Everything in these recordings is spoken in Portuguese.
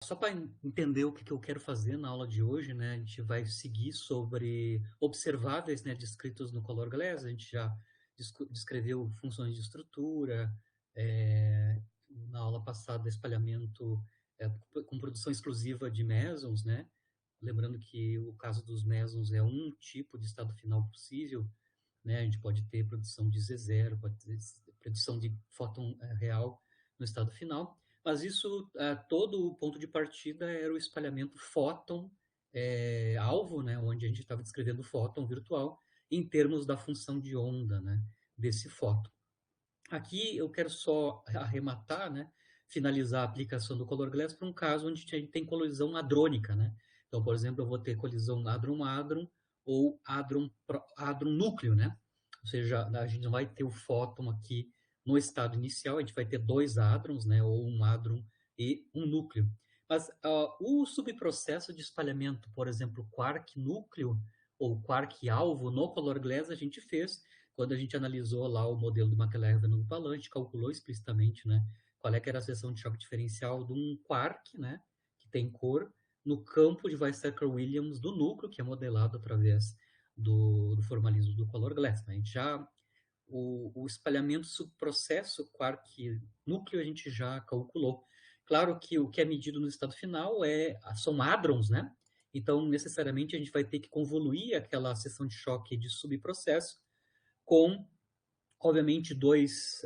Só para entender o que eu quero fazer na aula de hoje, né, a gente vai seguir sobre observáveis, né, descritos no Color Glass. A gente já descreveu funções de estrutura, na aula passada, espalhamento com produção exclusiva de mesons, né? Lembrando que o caso dos mesons é um tipo de estado final possível, né? A gente pode ter produção de Z0, pode ter produção de fóton real no estado final, mas isso, todo o ponto de partida era o espalhamento fóton alvo, né? Onde a gente estava descrevendo o fóton virtual em termos da função de onda, né? Desse fóton. Aqui eu quero só arrematar, né? Finalizar a aplicação do Color Glass para um caso onde a gente tem colisão hadrônica, né? Então, por exemplo, eu vou ter colisão hadron-hadron ou hadron-núcleo, né? Ou seja, a gente não vai ter o fóton aqui no estado inicial, a gente vai ter dois hadrons, né? Ou um hadron e um núcleo. Mas o subprocesso de espalhamento, por exemplo, quark-núcleo ou quark-alvo no Color Glass a gente fez quando a gente analisou lá o modelo do McLaren no Palan, a gente calculou explicitamente, né, qual é que era a seção de choque diferencial de um quark, né, que tem cor, no campo de Weizsäcker-Williams do núcleo, que é modelado através do formalismo do Color Glass. Né? A gente já, o espalhamento subprocesso quark-núcleo a gente já calculou. Claro que o que é medido no estado final são hadrons, né? Então, necessariamente, a gente vai ter que convoluir aquela seção de choque de subprocesso com, obviamente, duas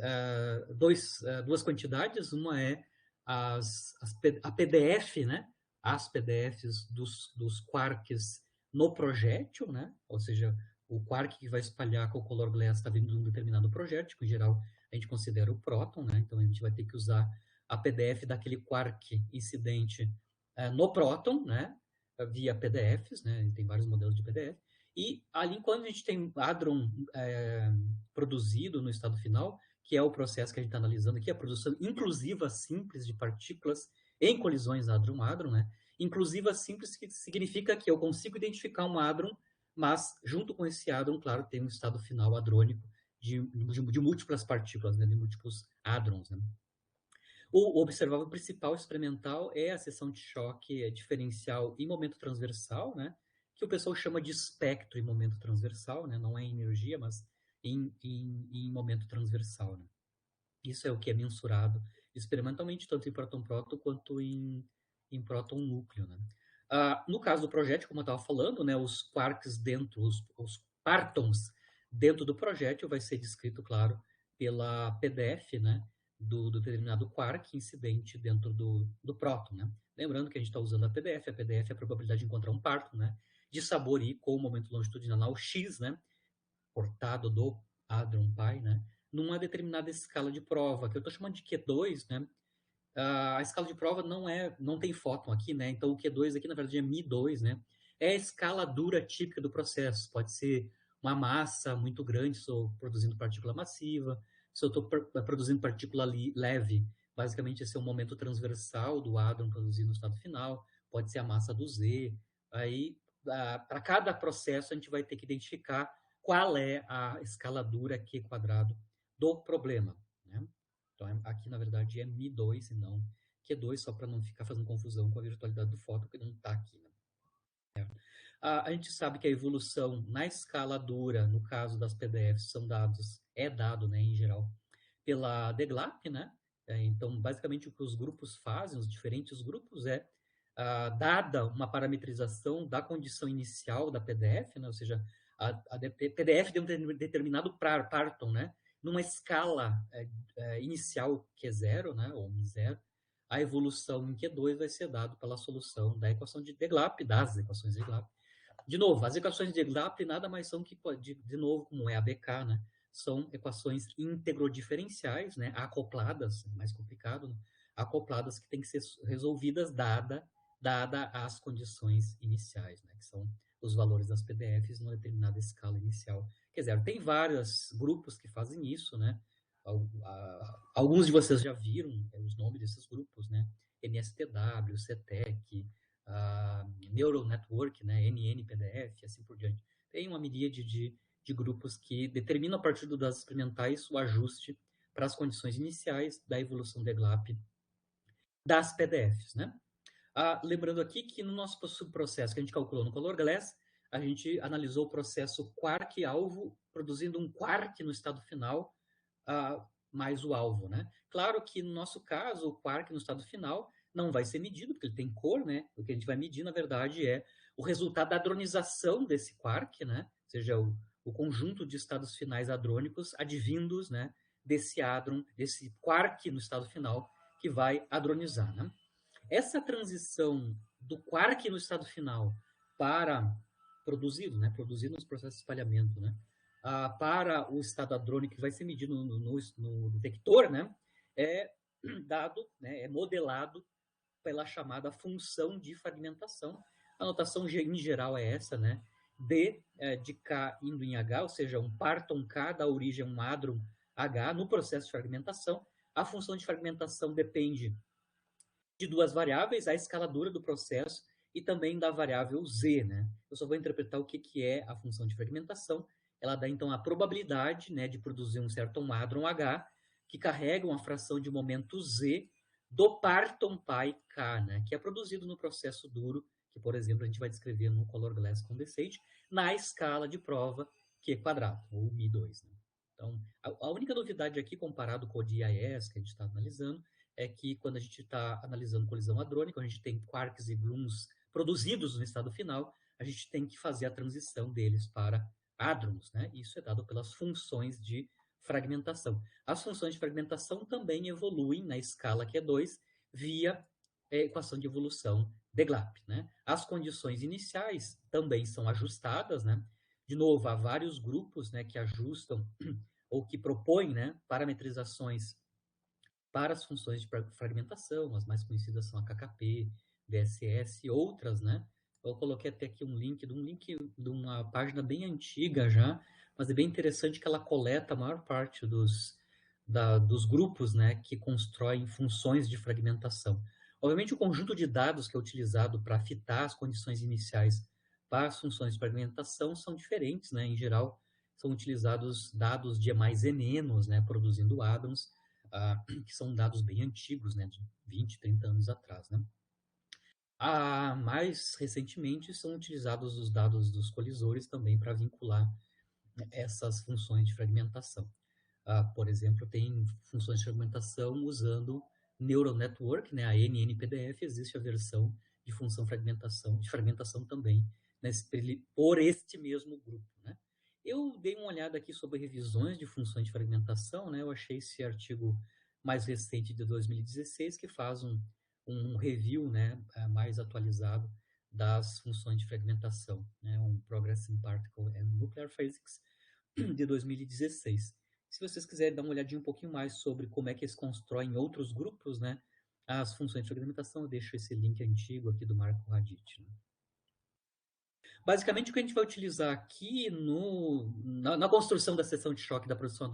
quantidades. Uma é a PDF, né? As PDFs dos quarks no projétil, né? Ou seja, o quark que vai espalhar com o color glass está vindo de um determinado projétil, que em geral a gente considera o próton, né? Então a gente vai ter que usar a PDF daquele quark incidente no próton, né? Via PDFs, né? Tem vários modelos de PDF. E ali, quando a gente tem hadron produzido no estado final, que é o processo que a gente está analisando aqui, a produção inclusiva simples de partículas em colisões hadron-hadron, né? Inclusiva simples que significa que eu consigo identificar um hadron, mas junto com esse hadron, claro, tem um estado final hadrônico de múltiplas partículas, né? De múltiplos hadrons, né? O observável principal experimental é a seção de choque diferencial em momento transversal, né? Que o pessoal chama de espectro em momento transversal, né? Não é em energia, mas em momento transversal, né? Isso é o que é mensurado experimentalmente, tanto em próton-próton quanto em próton-núcleo, né? No caso do projétil, como eu estava falando, né, os quarks dentro, os partons dentro do projétil vai ser descrito, claro, pela PDF, né, do determinado quark incidente dentro do próton, né? Lembrando que a gente está usando a PDF é a probabilidade de encontrar um parton, né, de sabor I com o momento longitudinal X, né, portado do hadron pi, né, numa determinada escala de prova, que eu estou chamando de Q2, né? A escala de prova não tem fóton aqui, né? Então o Q2 aqui na verdade é Mi2, né? É a escala dura típica do processo. Pode ser uma massa muito grande, estou produzindo partícula massiva. Se eu estou produzindo partícula leve, basicamente esse é o momento transversal do hadron produzido no estado final. Pode ser a massa do Z. Aí, para cada processo, a gente vai ter que identificar qual é a escala dura Q quadrado do problema, né? Então, aqui, na verdade, é Mi2 e não Q2, só para não ficar fazendo confusão com a virtualidade do fóton, que não está aqui. Né? A gente sabe que a evolução na escala dura, no caso das PDFs, é dado, né, em geral, pela DGLAP, né? Então, basicamente, o que os grupos fazem, os diferentes grupos, dada uma parametrização da condição inicial da PDF, né? Ou seja, a PDF de um determinado parton, né? Numa escala inicial Q0, né? Ou Mi0, a evolução em Q2 vai ser dado pela solução da equação de DGLAP, das equações de DGLAP. De novo, as equações de DGLAP nada mais são que, de novo, como é a BK, né? São equações íntegro-diferenciais, né? Acopladas, mais complicado, né? Acopladas que têm que ser resolvidas dada as condições iniciais, né? Que são os valores das PDFs numa determinada escala inicial. Quer dizer, tem vários grupos que fazem isso, né? Alguns de vocês já viram os nomes desses grupos, né? NSTW, CETEC, Neural Network, né? NNPDF, assim por diante. Tem uma miríade de grupos que determinam a partir dos dados experimentais o ajuste para as condições iniciais da evolução de GLAP das PDFs, né? Lembrando aqui que no nosso subprocesso que a gente calculou no Color Glass, a gente analisou o processo quark-alvo, produzindo um quark no estado final, mais o alvo, né? Claro que no nosso caso, o quark no estado final não vai ser medido, porque ele tem cor, né? O que a gente vai medir, na verdade, é o resultado da hadronização desse quark, né? Ou seja, o conjunto de estados finais hadrônicos advindos, né? Desse hadron, desse quark no estado final, que vai hadronizar, né? Essa transição do quark no estado final para produzido, né, produzido nos processos de espalhamento, né, para o estado hadrônico que vai ser medido no detector, né, é dado, né, é modelado pela chamada função de fragmentação. A notação em geral é essa, né, D de K indo em H, ou seja, um parton K da origem um hadron H no processo de fragmentação. A função de fragmentação depende de duas variáveis, a escaladura do processo e também da variável z, né? Eu só vou interpretar o que é a função de fragmentação. Ela dá, então, a probabilidade, né, de produzir um certo hadron H que carrega uma fração de momento z do parton pi k, né, que é produzido no processo duro, que, por exemplo, a gente vai descrever no Color Glass Condensate, na escala de prova Q quadrado, ou Mi2. Né? Então, a única novidade aqui, comparado com o DIS que a gente está analisando, é que quando a gente está analisando colisão hadrônica, a gente tem quarks e gluons produzidos no estado final, a gente tem que fazer a transição deles para hadrons, né? Isso é dado pelas funções de fragmentação. As funções de fragmentação também evoluem na escala Q2 via equação de evolução de Glap, né? As condições iniciais também são ajustadas, né? De novo, há vários grupos, né, que ajustam ou que propõem, né, parametrizações para as funções de fragmentação, as mais conhecidas são a KKP, DSS e outras, né? Eu coloquei até aqui um link de uma página bem antiga já, mas é bem interessante que ela coleta a maior parte dos grupos, né, que constroem funções de fragmentação. Obviamente, o conjunto de dados que é utilizado para fitar as condições iniciais para as funções de fragmentação são diferentes, né? Em geral, são utilizados dados de mais e menos, né, produzindo hadrons, que são dados bem antigos, né, de 20, 30 anos atrás. Né? Mais recentemente, são utilizados os dados dos colisores também para vincular essas funções de fragmentação. Por exemplo, tem funções de fragmentação usando Neural Network, né, a NNPDF, existe a versão de função de fragmentação também, por este mesmo grupo. Né? Eu dei uma olhada aqui sobre revisões de funções de fragmentação, né, eu achei esse artigo mais recente de 2016, que faz um review, né, mais atualizado das funções de fragmentação, né, um Progressing Particle and Nuclear Physics de 2016. Se vocês quiserem dar uma olhadinha um pouquinho mais sobre como é que eles constroem outros grupos, né, as funções de fragmentação, eu deixo esse link antigo aqui do Marco Radit. Né? Basicamente, o que a gente vai utilizar aqui na construção da seção de choque da produção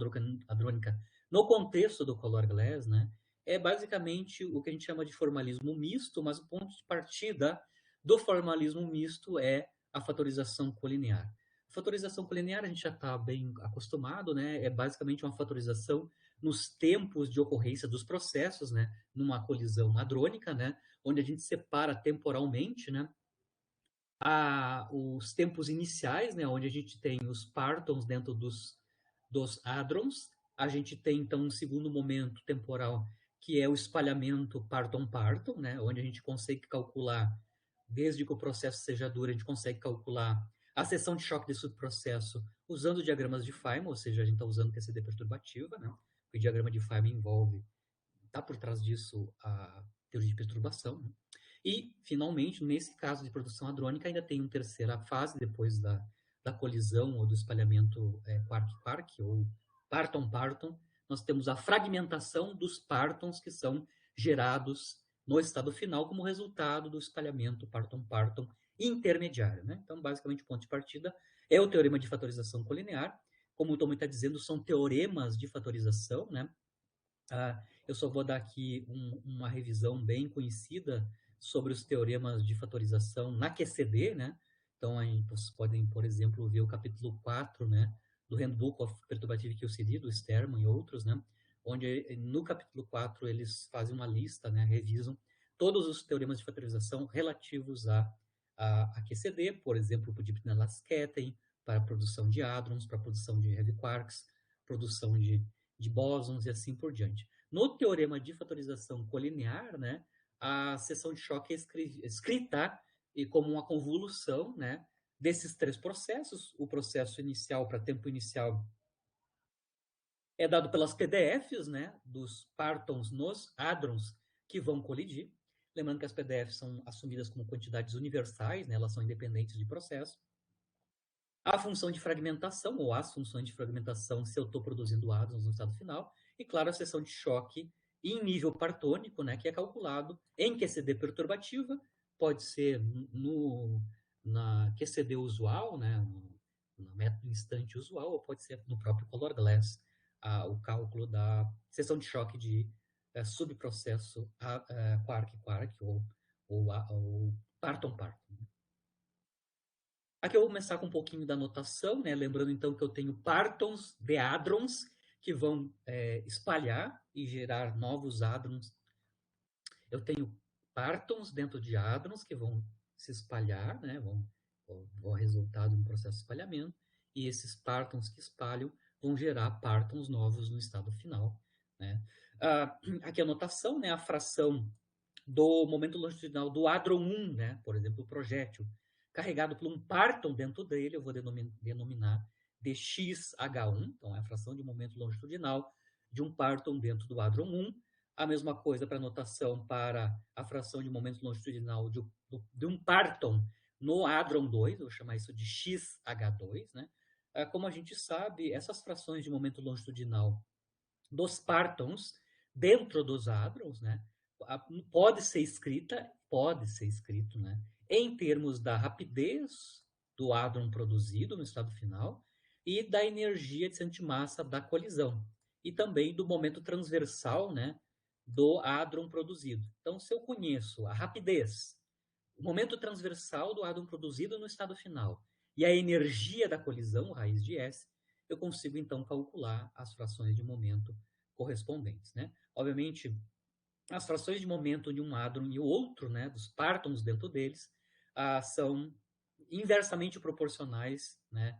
hadrônica no contexto do Color Glass, né, é basicamente o que a gente chama de formalismo misto, mas o ponto de partida do formalismo misto é a fatorização colinear. A fatorização colinear a gente já está bem acostumado, né, é basicamente uma fatorização nos tempos de ocorrência dos processos, né, numa colisão hadrônica, né, onde a gente separa temporalmente, né, os tempos iniciais, né, onde a gente tem os partons dentro dos hadrons. A gente tem, então, um segundo momento temporal, que é o espalhamento parton-parton, né, onde a gente consegue calcular, desde que o processo seja duro, a gente consegue calcular a seção de choque desse processo usando diagramas de Feynman, ou seja, a gente está usando TCD perturbativa, né, o diagrama de Feynman envolve, está por trás disso a teoria de perturbação, né? E, finalmente, nesse caso de produção hadrônica, ainda tem uma terceira fase, depois da colisão ou do espalhamento quark-quark, ou parton-parton. Nós temos a fragmentação dos partons que são gerados no estado final como resultado do espalhamento parton-parton intermediário. Né? Então, basicamente, o ponto de partida é o teorema de fatorização colinear. Como o Tommy está dizendo, são teoremas de fatorização, né? Eu só vou dar aqui uma revisão bem conhecida sobre os teoremas de fatorização na QCD, né? Então, aí vocês podem, por exemplo, ver o capítulo 4, né, do Handbook of Perturbative QCD, do Sterman e outros, né? Onde no capítulo 4 eles fazem uma lista, né, revisam todos os teoremas de fatorização relativos a QCD, por exemplo, o Dipnelasketten, para a produção de hadrons, para a produção de heavy quarks, produção de bósons e assim por diante. No teorema de fatorização colinear, né, a seção de choque é escrita como uma convolução, né, desses três processos. O processo inicial para tempo inicial é dado pelas PDFs, né, dos partons nos hadrons que vão colidir. Lembrando que as PDFs são assumidas como quantidades universais, né, elas são independentes de processo. A função de fragmentação, ou as funções de fragmentação, se eu estou produzindo hadrons no estado final. E, claro, a seção de choque em nível partônico, né, que é calculado em QCD perturbativa, pode ser na QCD usual, né, no método instante usual, ou pode ser no próprio Color Glass, o cálculo da seção de choque de subprocesso quark-quark ou parton-parton. Aqui eu vou começar com um pouquinho da notação, né? Lembrando então que eu tenho partons de hadrons que vão espalhar e gerar novos hadrons. Eu tenho partons dentro de hadrons que vão se espalhar, né? Vão resultado de um processo de espalhamento, e esses partons que espalham vão gerar partons novos no estado final, né? Aqui a notação, né? A fração do momento longitudinal do hadron 1, né? Por exemplo, o projétil, carregado por um parton dentro dele, eu vou denominar dxh1, então é a fração de momento longitudinal de um parton dentro do hadron 1. A mesma coisa para a notação para a fração de momento longitudinal de um parton no hadron 2, eu vou chamar isso de xh2, né? Como a gente sabe, essas frações de momento longitudinal dos partons dentro dos hadrons, né, pode ser escrito, né, em termos da rapidez do hadron produzido no estado final e da energia de centro de massa da colisão, e também do momento transversal, né, do hadron produzido. Então, se eu conheço a rapidez, o momento transversal do hadron produzido no estado final e a energia da colisão, raiz de S, eu consigo, então, calcular as frações de momento correspondentes, né? Obviamente, as frações de momento de um hadron e o outro, né, dos partons dentro deles, são inversamente proporcionais, né,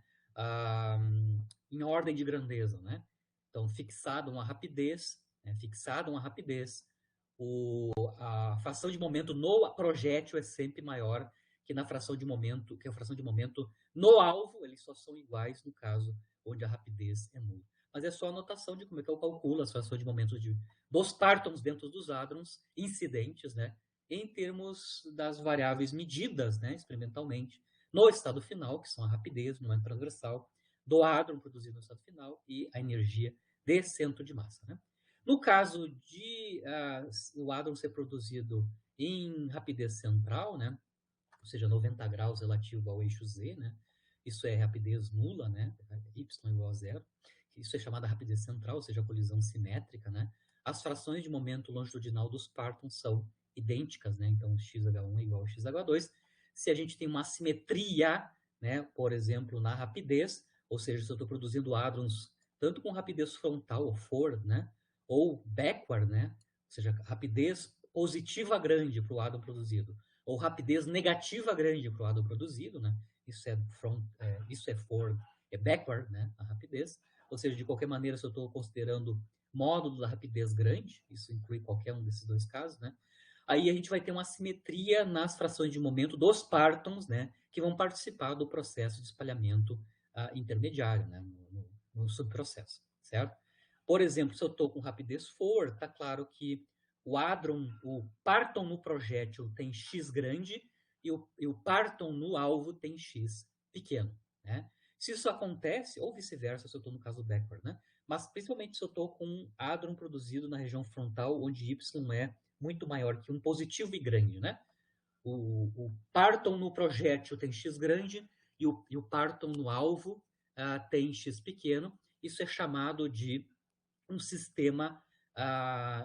em ordem de grandeza, né? Então, fixada uma rapidez, a fração de momento no projétil é sempre maior que na fração de momento, que a fração de momento no alvo, eles só são iguais no caso onde a rapidez é nula. Mas é só a notação de como é que eu calculo as frações de momento dos partons dentro dos hadrons incidentes, né, em termos das variáveis medidas, né, experimentalmente, no estado final, que são a rapidez, o momento transversal, do hadron produzido no estado final e a energia de centro de massa, né? No caso de o hadron ser produzido em rapidez central, né, ou seja, 90 graus relativo ao eixo Z, né, isso é rapidez nula, né, y igual a zero. Isso é chamada rapidez central, ou seja, colisão simétrica, né. As frações de momento longitudinal dos partons são idênticas, né, então xh1 é igual a xh2. Se a gente tem uma assimetria, né, por exemplo, na rapidez, ou seja, se eu estou produzindo hadrons tanto com rapidez frontal ou forward, né, ou backward, né, ou seja, rapidez positiva grande para o hadron produzido, ou rapidez negativa grande para o hadron produzido, né, isso é forward, é backward, né, a rapidez, ou seja, de qualquer maneira, se eu estou considerando módulo da rapidez grande, isso inclui qualquer um desses dois casos, né, aí a gente vai ter uma assimetria nas frações de momento dos partons, né, que vão participar do processo de espalhamento intermediário, né, no subprocesso, certo? Por exemplo, se eu estou com rapidez forward, está claro que o parton no projétil tem x grande e o parton no alvo tem x pequeno, né? Se isso acontece, ou vice-versa, se eu estou no caso backward, né? Mas principalmente se eu estou com um hadron produzido na região frontal, onde y é muito maior que um positivo e grande, né? O parton no projétil tem x grande e o parton no alvo tem x pequeno. Isso é chamado de um sistema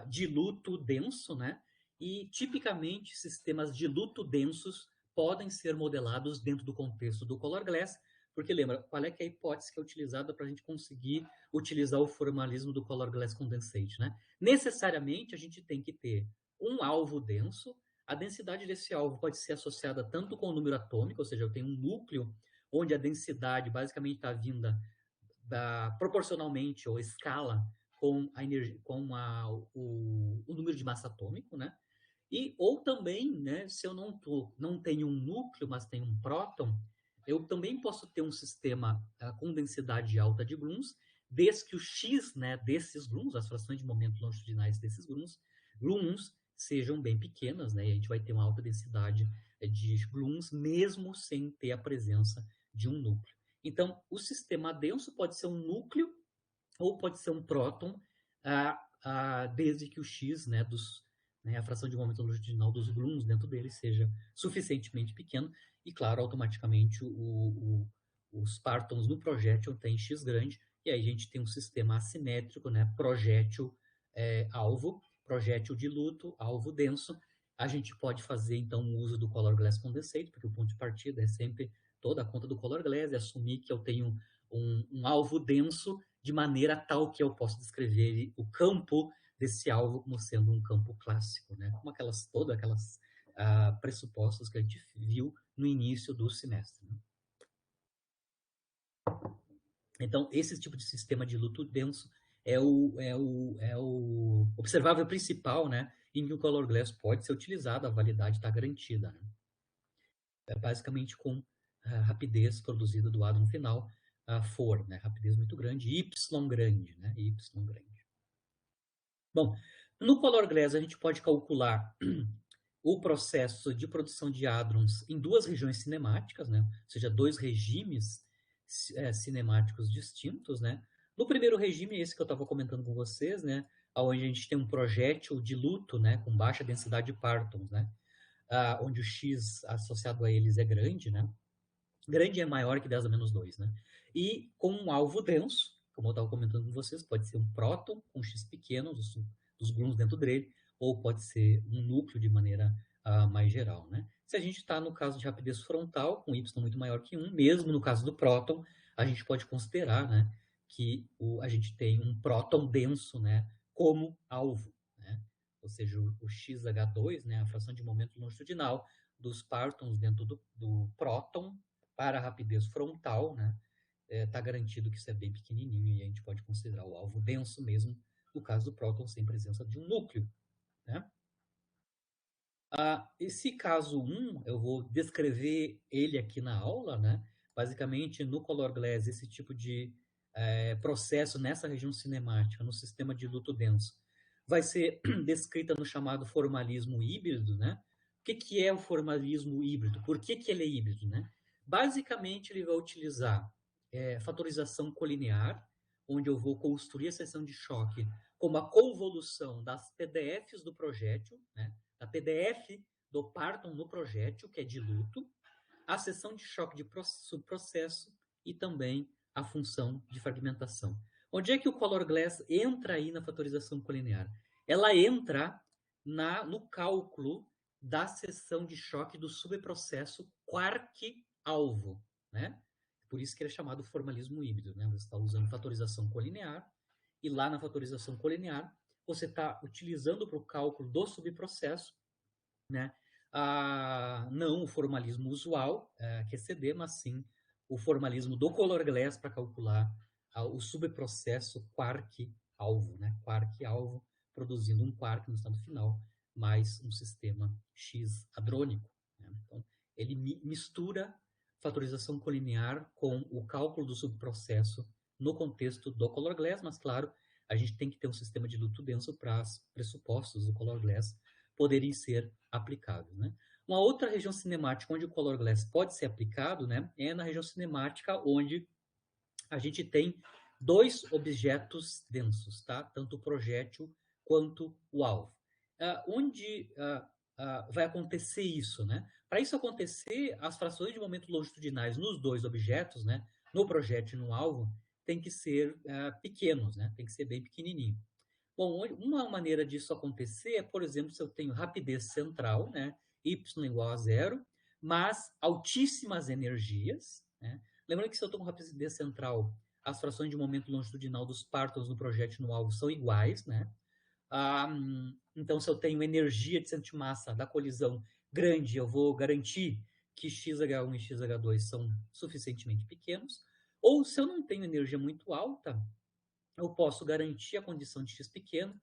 de luto denso, né? E, tipicamente, sistemas de luto densos podem ser modelados dentro do contexto do Color Glass, porque lembra, qual é que é a hipótese que é utilizada para a gente conseguir utilizar o formalismo do Color Glass Condensate, né? Necessariamente, a gente tem que ter um alvo denso A densidade desse alvo pode ser associada tanto com o número atômico, ou seja, eu tenho um núcleo onde a densidade basicamente está vinda proporcionalmente ou escala com a energia, o número de massa atômico, né? Ou também, né, se eu não tenho um núcleo, mas tenho um próton, eu também posso ter um sistema com densidade alta de gluons, desde que o x, né, desses gluons, as frações de momento longitudinais desses gluons sejam bem pequenas, né, e a gente vai ter uma alta densidade de gluons, mesmo sem ter a presença de um núcleo. Então, o sistema denso pode ser um núcleo ou pode ser um próton, desde que o x, né, a fração de momento longitudinal dos gluons dentro dele seja suficientemente pequeno, e claro, automaticamente os partons no projétil têm x grande, e aí a gente tem um sistema assimétrico, né, projétil-alvo, projétil de luto, alvo denso. A gente pode fazer, então, o uso do Color Glass Condensate, porque o ponto de partida é sempre toda a conta do Color Glass, é assumir que eu tenho um alvo denso, de maneira tal que eu possa descrever o campo desse alvo como sendo um campo clássico, né? Como todas aquelas pressupostos que a gente viu no início do semestre. Né? Então, esse tipo de sistema de luto denso é o observável principal, né? Em que o Color Glass pode ser utilizado, a validade está garantida. Né? É basicamente com rapidez produzida do átomo final, for, né? Rapidez muito grande, y grande, né? Y grande. Bom, no Color Glass a gente pode calcular o processo de produção de hadrons em duas regiões cinemáticas, né? Ou seja, dois regimes cinemáticos distintos, né? No primeiro regime, esse que eu estava comentando com vocês, né? Onde a gente tem um projétil de luto, né? Com baixa densidade de partons, né? Onde o X associado a eles é grande, né? Grande é maior que 10 a menos 2, né? E com um alvo denso, como eu estava comentando com vocês, pode ser um próton com X pequeno, dos gluons dentro dele, ou pode ser um núcleo de maneira mais geral, né? Se a gente está no caso de rapidez frontal, com Y muito maior que 1, mesmo no caso do próton, a gente pode considerar, né, que a gente tem um próton denso, né, como alvo, né? Ou seja, o XH2, né, a fração de momento longitudinal dos partons dentro do próton, para a rapidez frontal, né, está garantido que isso é bem pequenininho e a gente pode considerar o alvo denso mesmo, no caso do próton, sem presença de um núcleo. Né? Esse caso 1, eu vou descrever ele aqui na aula, né? Basicamente, no Color Glass, esse tipo de processo nessa região cinemática, no sistema de luto denso, vai ser descrita no chamado formalismo híbrido, né? O que é o formalismo híbrido? Por que ele é híbrido, né? Basicamente, ele vai utilizar fatorização colinear, onde eu vou construir a seção de choque como a convolução das PDFs do projétil, né? A PDF do parton no projétil, que é de luto, a seção de choque de subprocesso e também a função de fragmentação. Onde é que o Color Glass entra aí na fatorização colinear? Ela entra no cálculo da seção de choque do subprocesso quark-alvo, né? Por isso que ele é chamado formalismo híbrido, né? Você está usando fatorização colinear e lá na fatorização colinear você está utilizando para o cálculo do subprocesso, né? Não o formalismo usual, que é CD, mas sim o formalismo do Color Glass para calcular o subprocesso quark-alvo, né? Quark-alvo produzindo um quark no estado final, mais um sistema X hadrônico. Né? Então, ele mistura fatorização colinear com o cálculo do subprocesso no contexto do Color Glass, mas claro, a gente tem que ter um sistema de luto denso para os pressupostos do Color Glass poderem ser aplicados. Né? Uma outra região cinemática onde o Color Glass pode ser aplicado, né, é na região cinemática onde a gente tem dois objetos densos, tá? Tanto o projétil quanto o alvo. Onde vai acontecer isso, né? Para isso acontecer, as frações de momento longitudinais nos dois objetos, né, no projétil e no alvo, tem que ser pequenos, né? Tem que ser bem pequenininho. Bom, uma maneira disso acontecer é, por exemplo, se eu tenho rapidez central, né, y igual a zero, mas altíssimas energias. Né? Lembrando que se eu estou com rapidez central, as frações de momento longitudinal dos partons no projétil no alvo são iguais. Né? Então, se eu tenho energia de centro de massa da colisão grande, eu vou garantir que xH1 e xH2 são suficientemente pequenos. Ou se eu não tenho energia muito alta, eu posso garantir a condição de x pequeno,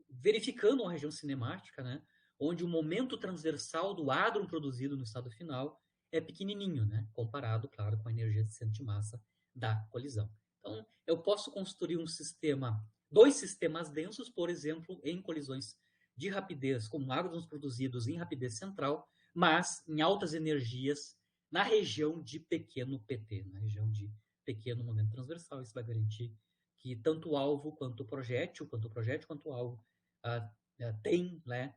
verificando uma região cinemática, né, onde o momento transversal do hadron produzido no estado final é pequenininho, né, comparado, claro, com a energia de centro de massa da colisão. Então, eu posso construir um sistema, dois sistemas densos, por exemplo, em colisões de rapidez, com hadrons produzidos em rapidez central, mas em altas energias na região de pequeno PT, na região de pequeno momento transversal. Isso vai garantir que tanto o alvo quanto o projétil, quanto o alvo, tem, né,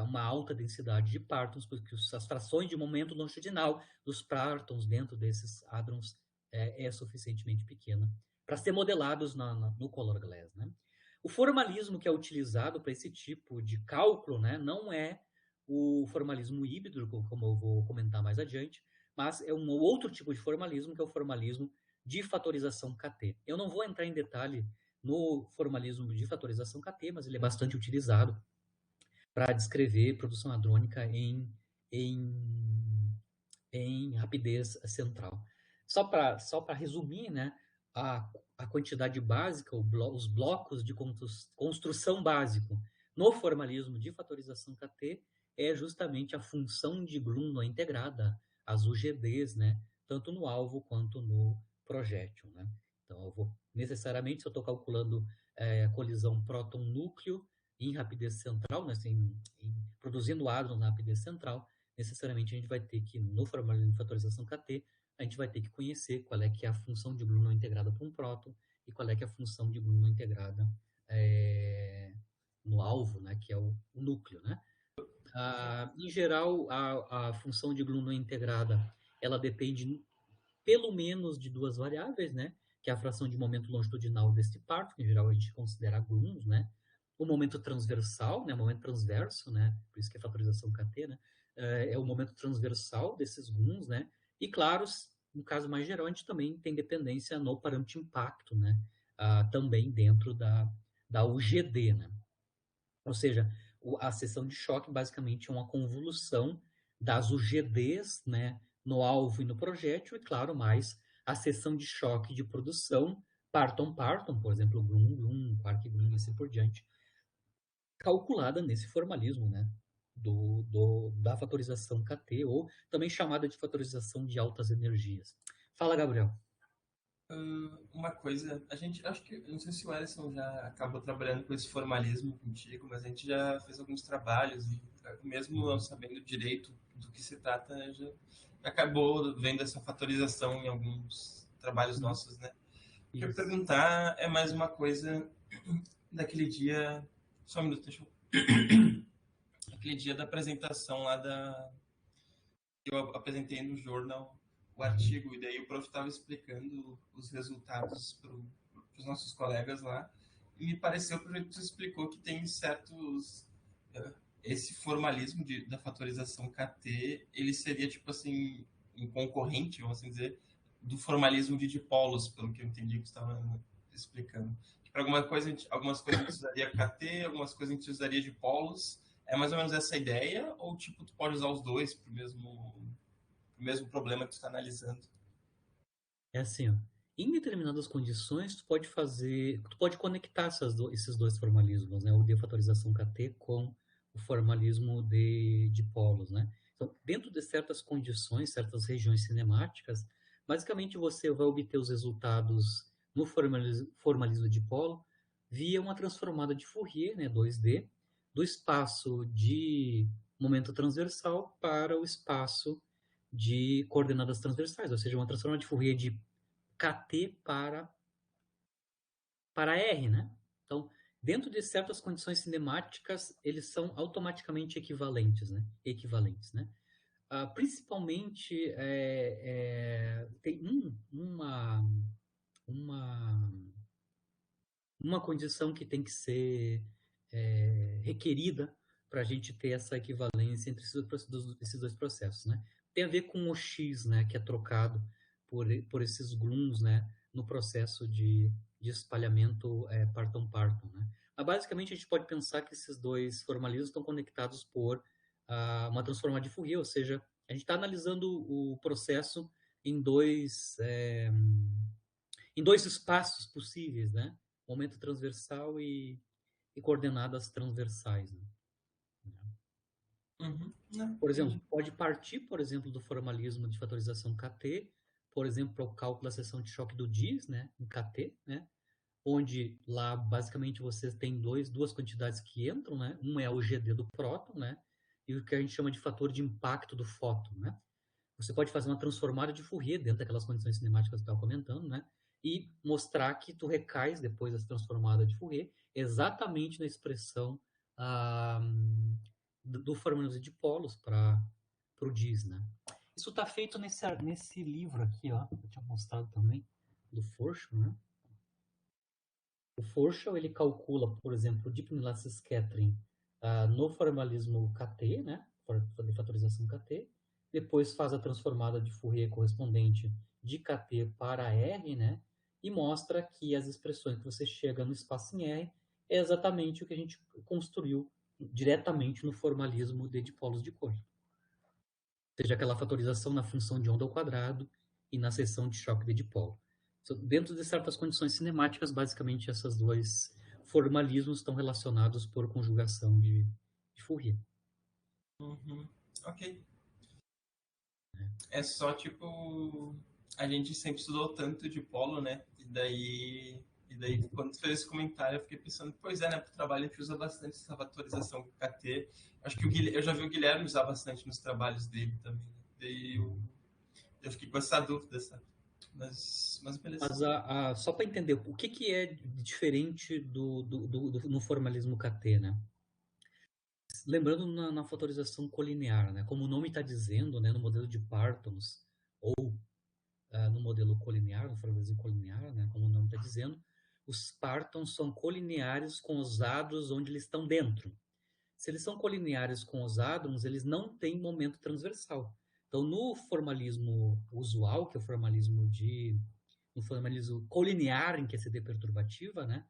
uma alta densidade de partons, porque as frações de momento longitudinal dos partons dentro desses hadrons é suficientemente pequena para ser modelados no color glass, né? O formalismo que é utilizado para esse tipo de cálculo, né, não é o formalismo híbrido, como eu vou comentar mais adiante, mas é um outro tipo de formalismo, que é o formalismo de fatorização KT. Eu não vou entrar em detalhe no formalismo de fatorização KT, mas ele é bastante utilizado para descrever produção hadrônica em rapidez central. Só para resumir, né, a quantidade básica, os blocos de construção básico no formalismo de fatorização KT é justamente a função de Grunwald integrada, as UGDs, né, tanto no alvo quanto no projétil, né? Então, eu vou necessariamente, se eu estou calculando a colisão próton-núcleo em rapidez central, né, assim, produzindo hadrons na rapidez central, necessariamente a gente vai ter que, no formalismo de fatorização KT, a gente vai ter que conhecer qual é que é a função de Grunwald integrada para um próton e qual é que é a função de Grunwald integrada no alvo, né, que é o núcleo, né? Em geral, a função de Grunwald integrada, ela depende pelo menos de duas variáveis, né? Que é a fração de momento longitudinal desse parto, que em geral a gente considera GLUNs, né? O momento transversal, né? O momento transverso, né? Por isso que é fatorização KT, né? É o momento transversal desses GLUNs, né? E claro, no caso mais geral, a gente também tem dependência no parâmetro de impacto, né? Também dentro da UGD, né? Ou seja, a seção de choque basicamente é uma convolução das UGDs, né, no alvo e no projétil, e claro, mais a seção de choque de produção, parton-parton, por exemplo, Grun-Grun, Quark-Grun e assim por diante, calculada nesse formalismo, né, da fatorização KT, ou também chamada de fatorização de altas energias. Fala, Gabriel. Uma coisa, a gente, acho que, não sei se o Ellison já acabou trabalhando com esse formalismo contigo, mas a gente já fez alguns trabalhos e mesmo não sabendo direito do que se trata, já acabou vendo essa fatorização em alguns trabalhos nossos, né? O que eu ia Isso. perguntar é mais uma coisa daquele dia, só um minuto, deixa eu... Aquele dia da apresentação lá eu apresentei no jornal o artigo, e daí o prof estava explicando os resultados para os nossos colegas lá, e me pareceu que o projeto explicou que tem certos... Esse formalismo da fatorização KT, ele seria, tipo assim, um concorrente, vamos assim dizer, do formalismo de dipolos, pelo que eu entendi que você estava explicando. Para algumas coisas a gente usaria KT, algumas coisas a gente usaria dipolos. É mais ou menos essa ideia? Ou, tipo, tu pode usar os dois para o mesmo problema que tu está analisando? É assim, ó. Em determinadas condições, tu pode conectar esses dois formalismos, né? O de fatorização KT com o formalismo de polos, né? Então, dentro de certas condições, certas regiões cinemáticas, basicamente você vai obter os resultados no formalismo de polo via uma transformada de Fourier, né, 2D, do espaço de momento transversal para o espaço de coordenadas transversais, ou seja, uma transformada de Fourier de KT para R, né? Então, dentro de certas condições cinemáticas, eles são automaticamente equivalentes, né? Principalmente, tem uma, uma condição que tem que ser requerida para a gente ter essa equivalência entre esses dois processos, né? Tem a ver com o X, né, que é trocado por esses GLUNs, né, no processo de espalhamento parton-parton, né? Mas, basicamente, a gente pode pensar que esses dois formalismos estão conectados por uma transformada de Fourier, ou seja, a gente está analisando o processo em dois espaços possíveis, né? Momento transversal e coordenadas transversais, né? Uhum. Não, Por exemplo, entendi. pode partir, por exemplo, do formalismo de fatorização KT, por exemplo, para o cálculo da seção de choque do DIS, né, em KT, né, onde lá basicamente você tem duas quantidades que entram, né, um é o GD do próton, né, e o que a gente chama de fator de impacto do fóton, né. Você pode fazer uma transformada de Fourier dentro daquelas condições cinemáticas que eu estava comentando, né, e mostrar que tu recais depois dessa transformada de Fourier exatamente na expressão ah, do formalismo de polos para o DIS, né? Isso está feito nesse livro aqui, ó, eu tinha mostrado também, do Forshall, né? O Forshall, ele calcula, por exemplo, o Deep Elastic Scattering no formalismo KT, né? De fatorização KT. Depois faz a transformada de Fourier correspondente de KT para R, né? E mostra que as expressões que você chega no espaço em R é exatamente o que a gente construiu diretamente no formalismo de dipolos de cor. Ou seja, aquela fatorização na função de onda ao quadrado e na seção de choque de dipolo. Dentro de certas condições cinemáticas, basicamente, esses dois formalismos estão relacionados por conjugação de Fourier. Uhum. Ok. É só, tipo, a gente sempre estudou tanto de polo, né? E daí quando tu fez esse comentário, eu fiquei pensando, pois é, né? Pro trabalho a gente usa bastante essa fatorização KT. Acho que eu já vi o Guilherme usar bastante nos trabalhos dele também, né? Daí eu fiquei com essa dúvida, sabe? Mas beleza. Mas só para entender, o que é diferente no formalismo KT, né? Lembrando na fatorização colinear, né? Como o nome está dizendo, né? No modelo de Partons, ou no modelo colinear, no formalismo colinear, né? Como o nome está dizendo, os Partons são colineares com os hadrons onde eles estão dentro. Se eles são colineares com os hadrons, eles não têm momento transversal. Então, no formalismo usual, que é no formalismo colinear em QCD perturbativa, né,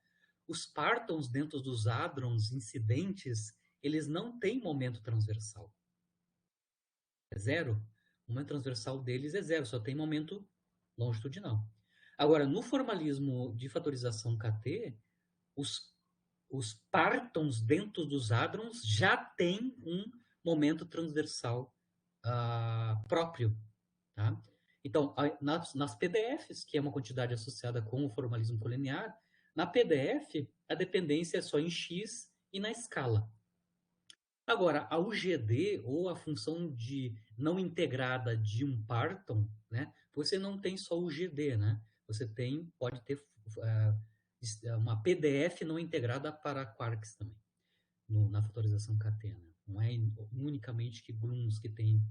os partons dentro dos hadrons incidentes, eles não têm momento transversal. É zero. O momento transversal deles é zero, só tem momento longitudinal. Agora, no formalismo de fatorização KT, os os partons dentro dos hadrons já têm um momento transversal próprio. Tá? Então, nas PDFs, que é uma quantidade associada com o formalismo colinear, na PDF a dependência é só em x e na escala. Agora, a UGD, ou a função de não integrada de um parton, né, você não tem só o GD, né? Você pode ter uma PDF não integrada para quarks também, na fatorização KT, né? Não é unicamente que gluons que tem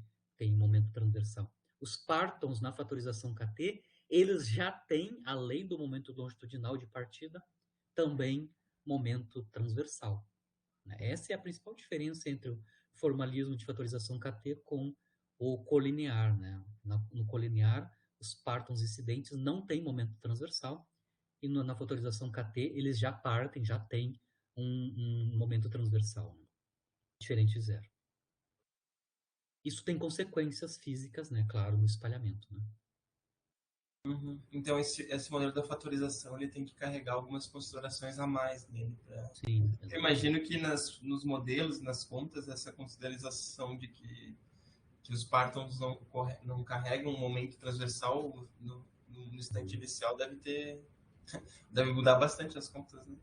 momento transversal. Os partons na fatorização KT, eles já têm, além do momento longitudinal de partida, também momento transversal. Né? Essa é a principal diferença entre o formalismo de fatorização KT com o colinear. Né? No colinear, os partons incidentes não têm momento transversal, e na fatorização KT eles já partem, já têm um momento transversal, né? Diferente de zero. Isso tem consequências físicas, né? Claro, no espalhamento. Né? Uhum. Então esse modelo da fatorização ele tem que carregar algumas considerações a mais nele. Sim, Eu exatamente. imagino que nos modelos, nas contas, essa consideração de que os partons não carregam um momento transversal no instante inicial deve mudar bastante as contas, né?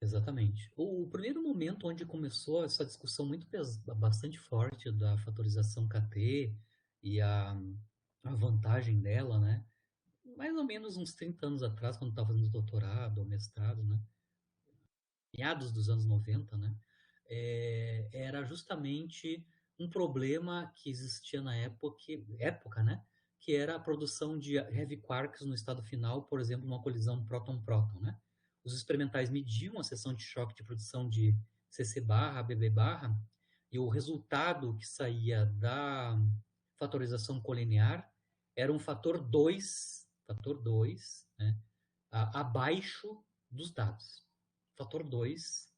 Exatamente. O primeiro momento onde começou essa discussão bastante forte da fatorização KT e a vantagem dela, né? Mais ou menos uns 30 anos atrás, quando estava fazendo doutorado ou mestrado, né? Meados dos anos 90, né? Era justamente um problema que existia na época, né? Que era a produção de heavy quarks no estado final, por exemplo, uma colisão próton-próton, né? Os experimentais mediam a seção de choque de produção de CC barra, BB barra, e o resultado que saía da fatorização colinear era um fator 2, né? Abaixo dos dados. fator 2,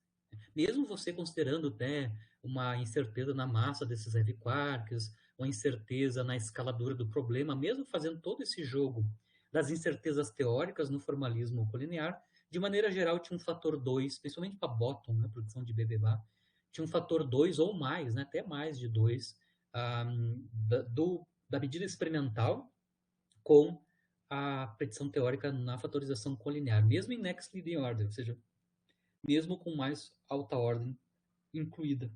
mesmo você considerando até uma incerteza na massa desses heavy quarks, uma incerteza na escaladura do problema, mesmo fazendo todo esse jogo das incertezas teóricas no formalismo colinear, de maneira geral tinha um fator 2, principalmente para bottom, né, produção de BBBA, tinha um fator 2 ou mais, né, até mais de 2, da medida experimental com a predição teórica na fatorização colinear, mesmo em next leading order, ou seja, mesmo com mais alta ordem incluída.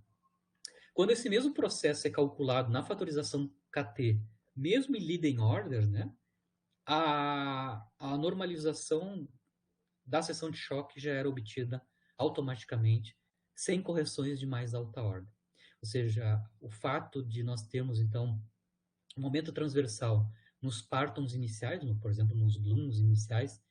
Quando esse mesmo processo é calculado na fatorização KT, mesmo em leading order, né, a normalização da seção de choque já era obtida automaticamente, sem correções de mais alta ordem. Ou seja, o fato de nós termos, então, um momento transversal nos partons iniciais, por exemplo, nos blooms iniciais,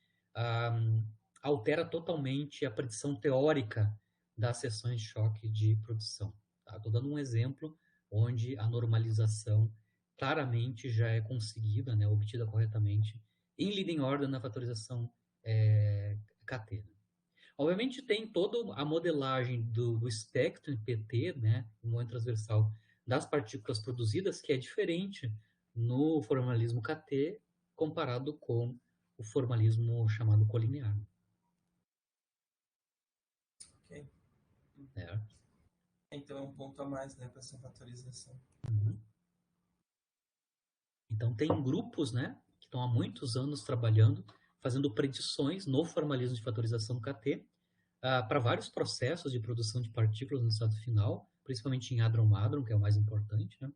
altera totalmente a predição teórica das seções de choque de produção. Estou dando um exemplo onde a normalização claramente já é conseguida, né, obtida corretamente, em leading order na fatorização KT. Obviamente tem toda a modelagem do espectro em PT, né, no momento transversal, das partículas produzidas, que é diferente no formalismo KT comparado com o formalismo chamado colinear. Ok. É. Então é um ponto a mais, né, para essa fatorização. Uhum. Então tem grupos, né, que estão há muitos anos trabalhando, fazendo predições no formalismo de fatorização KT para vários processos de produção de partículas no estado final, principalmente em hadron-hadron, que é o mais importante, né,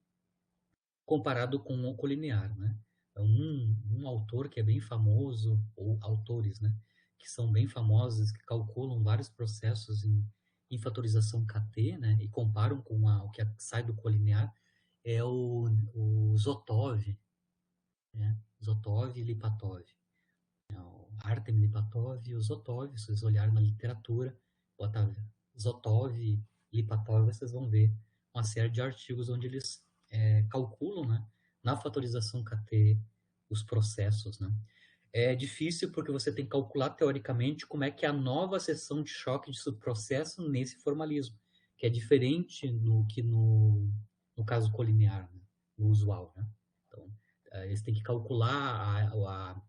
comparado com o colinear, né. Um autor que é bem famoso, ou autores, né, que são bem famosos, que calculam vários processos em fatorização KT, né, e comparam com o que sai do colinear, é o Zotov, né, Zotov e Lipatov. O Artem Lipatov e o Zotov, se vocês olharem na literatura, bota Zotov e Lipatov, vocês vão ver uma série de artigos onde eles calculam, né, na fatorização KT os processos, né. É difícil porque você tem que calcular teoricamente como é que é a nova seção de choque de subprocesso nesse formalismo, que é diferente no caso colinear, né, no usual, né. Então, eles têm que calcular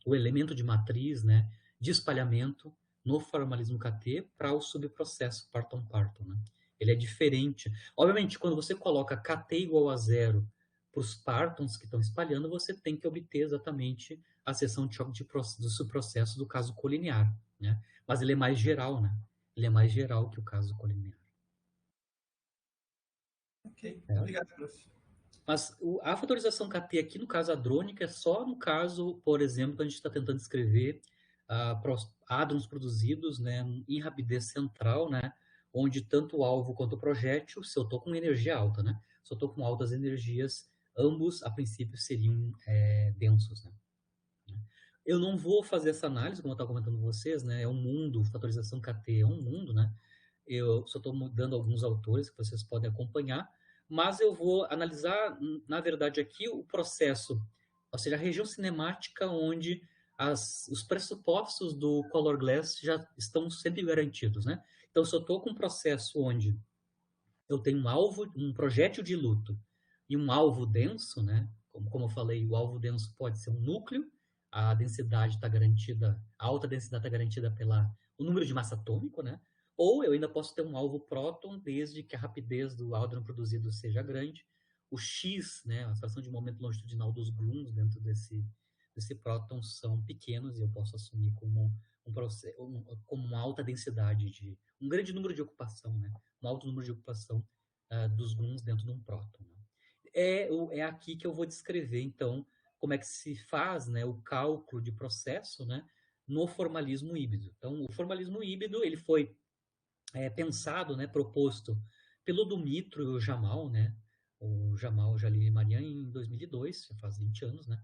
o elemento de matriz, né, de espalhamento no formalismo KT para o subprocesso parton-parton, né. Ele é diferente. Obviamente, quando você coloca KT igual a zero para os partons que estão espalhando, você tem que obter exatamente a seção de choque do subprocesso do caso colinear, né? Mas ele é mais geral, né? Ele é mais geral que o caso colinear. Ok, obrigado, prof. Mas a fatorização KT aqui no caso hadrônico é só no caso, por exemplo, que a gente está tentando escrever hadrons produzidos, né, em rapidez central, né, onde tanto o alvo quanto o projétil, se eu estou com energia alta, né, se eu estou com altas energias, ambos, a princípio, seriam densos, né. Eu não vou fazer essa análise, como eu estava comentando com vocês, né, é um mundo, fatorização KT é um mundo, né, eu só estou dando alguns autores que vocês podem acompanhar, mas eu vou analisar, na verdade, aqui o processo, ou seja, a região cinemática onde os pressupostos do Color Glass já estão sempre garantidos, né? Então, se eu estou com um processo onde eu tenho um alvo, um projétil de luto e um alvo denso, né? Como eu falei, o alvo denso pode ser um núcleo, a densidade está garantida, a alta densidade está garantida pelo número de massa atômico, né? Ou eu ainda posso ter um alvo próton, desde que a rapidez do hadrão produzido seja grande. O X, né, a fração de momento longitudinal dos gluons dentro desse próton são pequenos e eu posso assumir como como uma alta densidade, um grande número de ocupação, né? Um alto número de ocupação dos gluons dentro de um próton. Né? É aqui que eu vou descrever, então, como é que se faz, né, o cálculo de processo, né, no formalismo híbrido. Então, o formalismo híbrido ele foi pensado, né, proposto pelo Dumitru e o Jamal, né, o Jamal Jalil Marian em 2002, já faz 20 anos, né,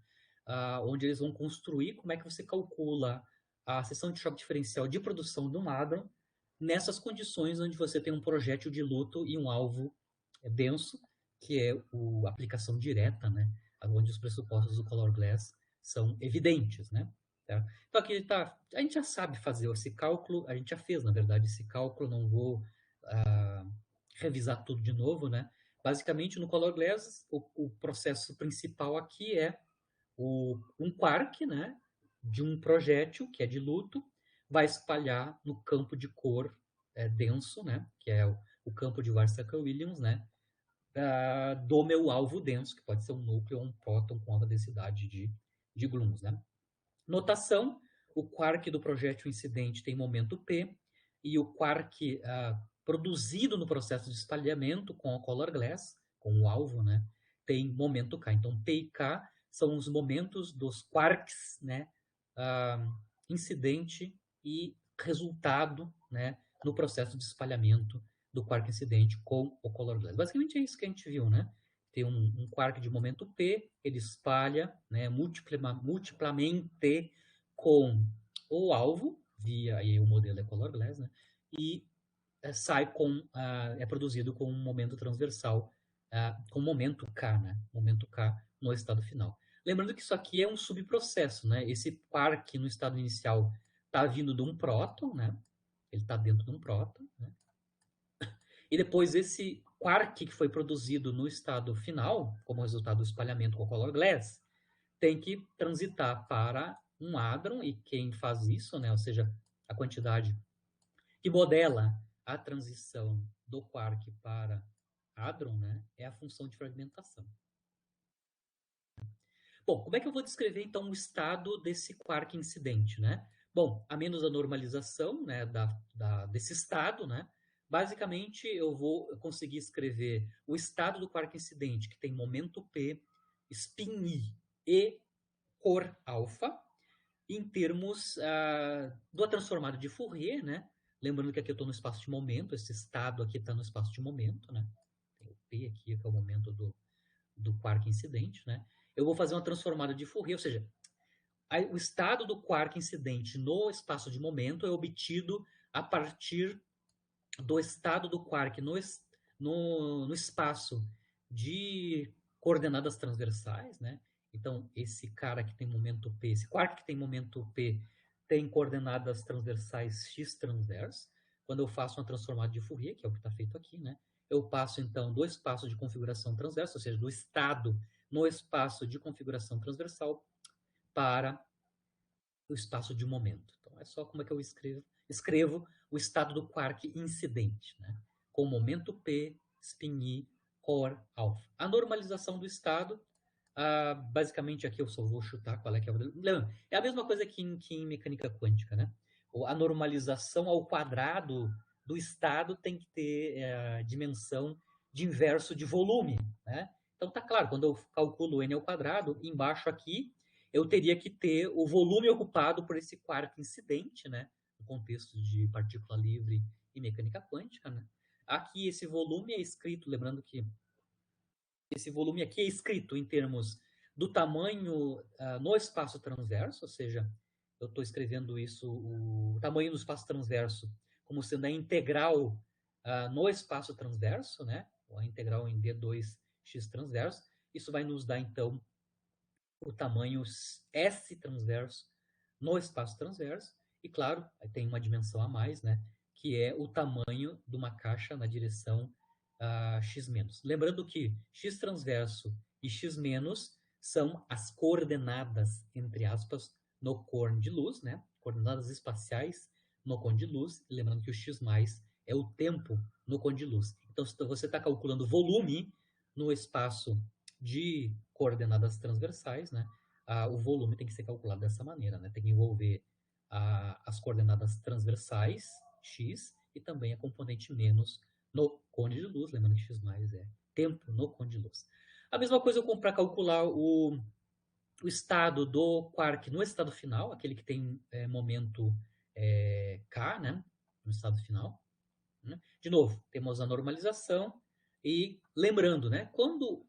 onde eles vão construir como é que você calcula a seção de choque diferencial de produção de um hadron nessas condições onde você tem um projétil de luto e um alvo denso, que é a aplicação direta, né, onde os pressupostos do Color Glass são evidentes, né. Certo? Então aqui a gente já sabe fazer esse cálculo, a gente já fez, na verdade, esse cálculo, não vou revisar tudo de novo, né? Basicamente, no Color Glass, o processo principal aqui é um quark, né, de um projétil, que é de luto, vai espalhar no campo de cor denso, né, que é o campo de Varsaka-Williams, né, do meu alvo denso, que pode ser um núcleo ou um próton com alta densidade de gluons, né. Notação: o quark do projétil incidente tem momento P e o quark produzido no processo de espalhamento com a color glass, com o alvo, né, tem momento K. Então, P e K são os momentos dos quarks, né, incidente e resultado, né, no processo de espalhamento do quark incidente com o color glass. Basicamente é isso que a gente viu, né? Tem um quark de momento P, ele espalha, né, multiplamente com o alvo, via aí o modelo é color glass, né, e sai é produzido com um momento transversal, com momento K, né, momento K no estado final. Lembrando que isso aqui é um subprocesso, né, esse quark no estado inicial está vindo de um próton, né, ele está dentro de um próton, né, e depois esse quark que foi produzido no estado final, como resultado do espalhamento com o color glass, tem que transitar para um hadron, e quem faz isso, né, ou seja, a quantidade que modela a transição do quark para hadron, né, é a função de fragmentação. Bom, como é que eu vou descrever então o estado desse quark incidente, né? Bom, a menos a normalização, né, desse estado, né? Basicamente, eu vou conseguir escrever o estado do quark incidente, que tem momento P, spin I e cor alfa, em termos do transformado de Fourier, né? Lembrando que aqui eu estou no espaço de momento, esse estado aqui está no espaço de momento, né? Tem o P aqui, que é o momento do quark incidente, né? Eu vou fazer uma transformada de Fourier, ou seja, o estado do quark incidente no espaço de momento é obtido a partir do estado do quark no espaço de coordenadas transversais, né? Então, esse cara que tem momento P, esse quark que tem momento P, tem coordenadas transversais x transverso. Quando eu faço uma transformada de Fourier, que é o que está feito aqui, né? Eu passo, então, do espaço de configuração transversa, ou seja, do estado no espaço de configuração transversal, para o espaço de momento. Então, é só como é que eu escrevo o estado do quark incidente, né? Com momento P, spin I, core alpha. A normalização do estado, basicamente aqui eu só vou chutar qual é que é o... É a mesma coisa que em mecânica quântica, né? A normalização ao quadrado do estado tem que ter a dimensão de inverso de volume, né? Então tá claro, quando eu calculo n ao quadrado, embaixo aqui eu teria que ter o volume ocupado por esse quark incidente, né? No contexto de partícula livre e mecânica quântica, né? Aqui esse volume é escrito, lembrando que esse volume aqui é escrito em termos do tamanho no espaço transverso, ou seja, eu estou escrevendo isso, o tamanho do espaço transverso, como sendo a integral no espaço transverso, né? Ou a integral em d2x transverso. Isso vai nos dar, então, o tamanho S transverso no espaço transverso. E, claro, tem uma dimensão a mais, né? Que é o tamanho de uma caixa na direção x-. Lembrando que x transverso e x- são as coordenadas, entre aspas, no cone de luz, né? Coordenadas espaciais no cone de luz. E lembrando que o x é o tempo no cone de luz. Então, se você está calculando volume no espaço de coordenadas transversais, né? O volume tem que ser calculado dessa maneira, né? Tem que envolver as coordenadas transversais, x, e também a componente menos no cone de luz, lembrando que x é tempo no cone de luz. A mesma coisa para calcular o estado do quark no estado final, aquele que tem momento K, né? No estado final. Né? De novo, temos a normalização e lembrando, né? Quando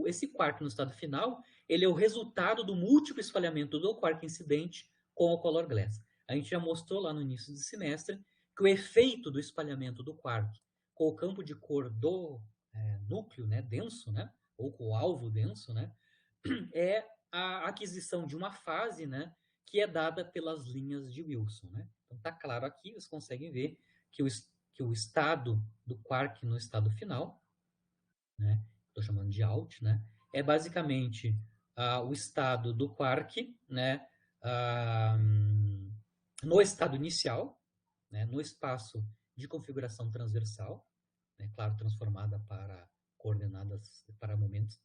esse quark no estado final, ele é o resultado do múltiplo espalhamento do quark incidente com o color glass. A gente já mostrou lá no início do semestre que o efeito do espalhamento do quark com o campo de cor do núcleo, né, denso, né, ou com o alvo denso, né, é a aquisição de uma fase, né, que é dada pelas linhas de Wilson, né? Então está claro aqui, vocês conseguem ver que o estado do quark no estado final, né? Estou chamando de out, né? É basicamente o estado do quark, né? No estado inicial, né? No espaço de configuração transversal, né? Claro, transformada para coordenadas para momentos,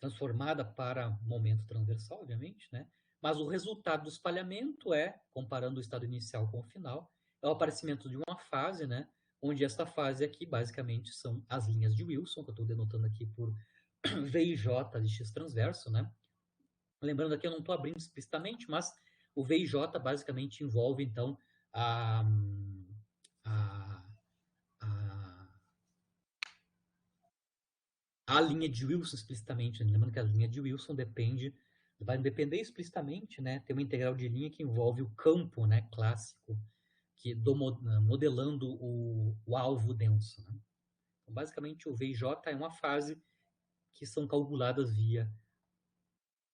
transformada para momento transversal, obviamente, né? Mas o resultado do espalhamento é, comparando o estado inicial com o final, é o aparecimento de uma fase, né? Onde esta fase aqui, basicamente, são as linhas de Wilson, que eu estou denotando aqui por V e J de X transverso, né? Lembrando aqui, eu não estou abrindo explicitamente, mas o V e J basicamente envolve, então, a, a, a linha de Wilson explicitamente. Lembrando que a linha de Wilson vai depender explicitamente, né? Tem uma integral de linha que envolve o campo, né, clássico, modelando o alvo denso. Né? Então, basicamente, o V e J é uma fase que são calculadas via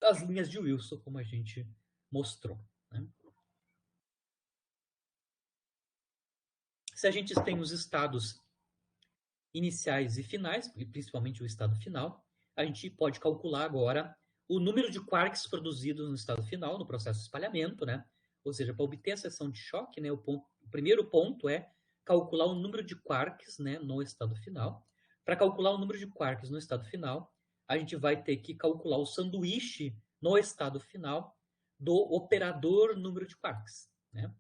as linhas de Wilson, como a gente mostrou. Né? Se a gente tem os estados iniciais e finais, principalmente o estado final, a gente pode calcular agora o número de quarks produzidos no estado final, no processo de espalhamento, né? Ou seja, para obter a seção de choque, né, o primeiro ponto é calcular o número de quarks, né, no estado final. Para calcular o número de quarks no estado final, a gente vai ter que calcular o sanduíche no estado final do operador número de quarks, né?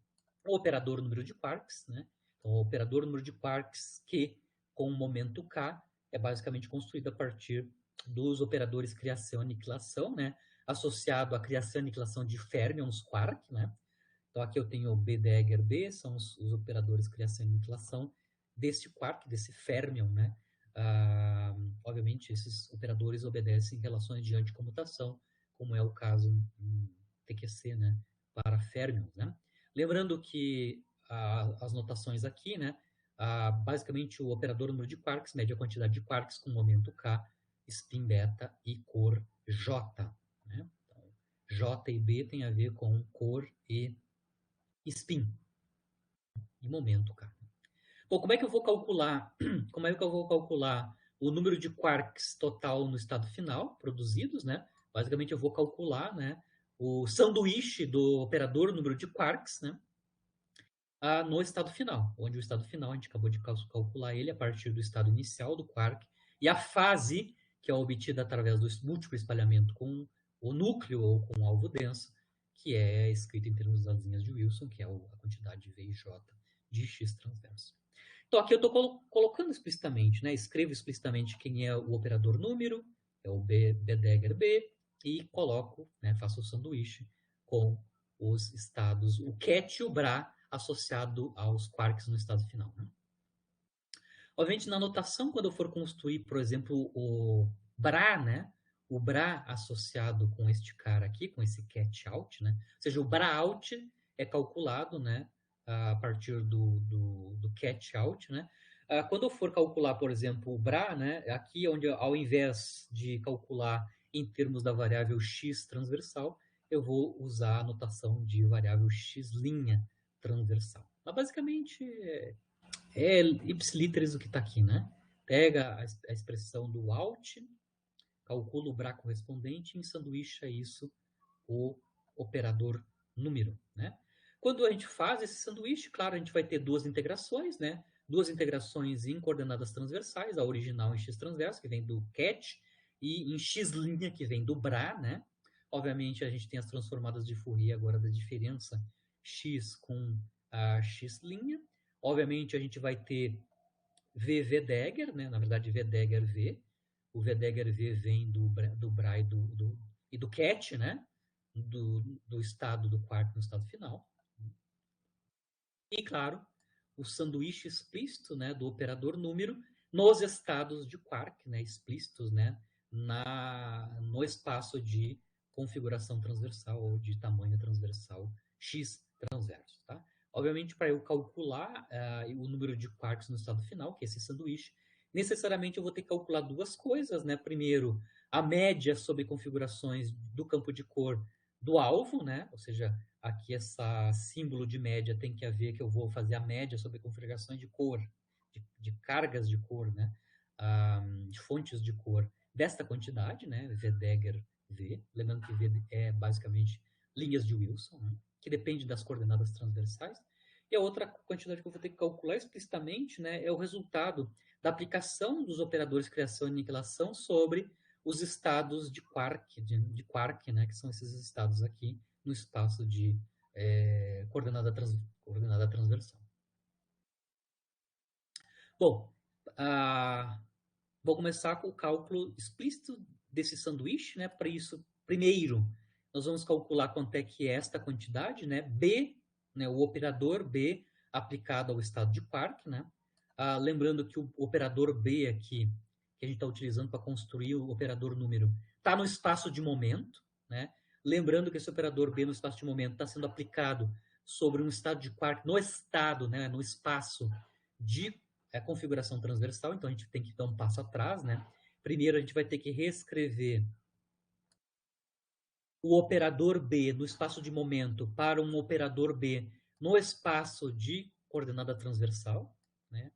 O operador número de quarks, né? Então, o operador número de quarks que com o momento K é basicamente construído a partir dos operadores criação e aniquilação, né? Associado à criação e aniquilação de fermions quark, né? Então aqui eu tenho B Dagger B, são os operadores criação e aniquilação deste quark, desse fermion, né? Obviamente esses operadores obedecem relações de anticomutação, como é o caso em TQC, né? Para fermions, né? Lembrando que as notações aqui, né? Basicamente o operador número de quarks mede a quantidade de quarks com momento K, spin beta e cor J. Né? Então, J e B tem a ver com cor e spin e momento K. Bom, como é que eu vou calcular? Como é que eu vou calcular o número de quarks total no estado final produzidos, né? Basicamente eu vou calcular, né, o sanduíche do operador número de quarks, né? No estado final, onde o estado final a gente acabou de calcular ele a partir do estado inicial do quark e a fase que é obtida através do múltiplo espalhamento com o núcleo ou com o alvo denso, que é escrito em termos das linhas de Wilson, que é a quantidade de V e J de X transverso. Então aqui eu estou colocando explicitamente, né? Escrevo explicitamente quem é o operador número, é o B Dagger B, e coloco, né, faço o sanduíche com os estados, o ket e o bra associado aos quarks no estado final. Né? Obviamente, na notação, quando eu for construir, por exemplo, o bra, né? O bra associado com este cara aqui, com esse cat out, né? Ou seja, o bra out é calculado, né? A partir do cat out, né? Quando eu for calcular, por exemplo, o bra, né? Aqui onde ao invés de calcular em termos da variável x transversal, eu vou usar a notação de variável x' transversal. Mas basicamente é ipsiliteris o que está aqui, né? Pega a expressão do out, calcula o bra correspondente e ensanduícha isso o operador número, né? Quando a gente faz esse sanduíche, claro, a gente vai ter duas integrações, né? Duas integrações em coordenadas transversais, a original em x transverso, que vem do cat, e em x', que vem do bra, né? Obviamente, a gente tem as transformadas de Fourier agora da diferença x com a x'. Obviamente, a gente vai ter V Dagger, né? Na verdade, V Dagger V. O V Dagger V vem do bra e do cat, né? Do estado do quark no estado final. E, claro, o sanduíche explícito, né, do operador número nos estados de quark, né, explícitos, né, no espaço de configuração transversal ou de tamanho transversal x transverso. Tá? Obviamente, para eu calcular o número de quarks no estado final, que é esse sanduíche, necessariamente eu vou ter que calcular duas coisas. Né? Primeiro, a média sobre configurações do campo de cor do alvo, né? Ou seja, aqui essa símbolo de média tem que haver que eu vou fazer a média sobre configurações de cor, de cargas de cor, né? De fontes de cor desta quantidade, né? VDagger V. Lembrando que V é basicamente linhas de Wilson, né? Que depende das coordenadas transversais. E a outra quantidade que eu vou ter que calcular explicitamente, né, é o resultado da aplicação dos operadores criação e aniquilação sobre os estados de Quark, né, que são esses estados aqui no espaço de coordenada transversal. Bom, vou começar com o cálculo explícito desse sanduíche, né? Para isso, primeiro, nós vamos calcular quanto é que é esta quantidade, né? B, né, o operador B aplicado ao estado de Quark, né? Lembrando que o operador B aqui, que a gente está utilizando para construir o operador número, está no espaço de momento, né? Lembrando que esse operador B no espaço de momento está sendo aplicado sobre um estado de Quark no estado, né? No espaço de configuração transversal, então a gente tem que dar um passo atrás, né? Primeiro a gente vai ter que reescrever o operador B no espaço de momento para um operador B no espaço de coordenada transversal, né?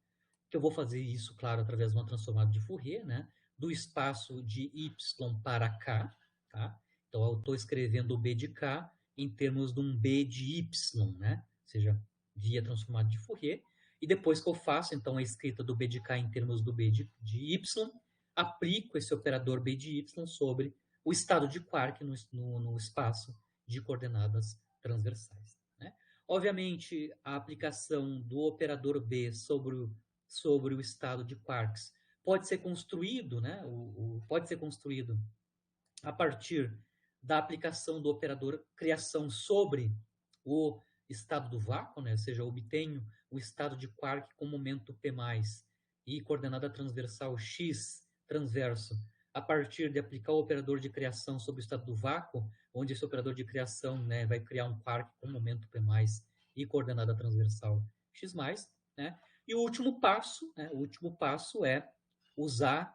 Que eu vou fazer isso, claro, através de uma transformada de Fourier, né? Do espaço de Y para K, tá? Então eu estou escrevendo o B de K em termos de um B de Y, né? Ou seja, via transformada de Fourier. E depois que eu faço, então, a escrita do B de K em termos do B de Y, aplico esse operador B de Y sobre o estado de Quark no espaço de coordenadas transversais, né? Obviamente, a aplicação do operador B sobre o estado de quarks pode ser construído, né? Pode ser construído a partir da aplicação do operador criação sobre o estado do vácuo, né? Ou seja, eu obtenho o estado de quark com momento P+, e coordenada transversal x transverso, a partir de aplicar o operador de criação sobre o estado do vácuo, onde esse operador de criação, né, vai criar um quark com momento P+, e coordenada transversal x+, né? E o último passo, né, é usar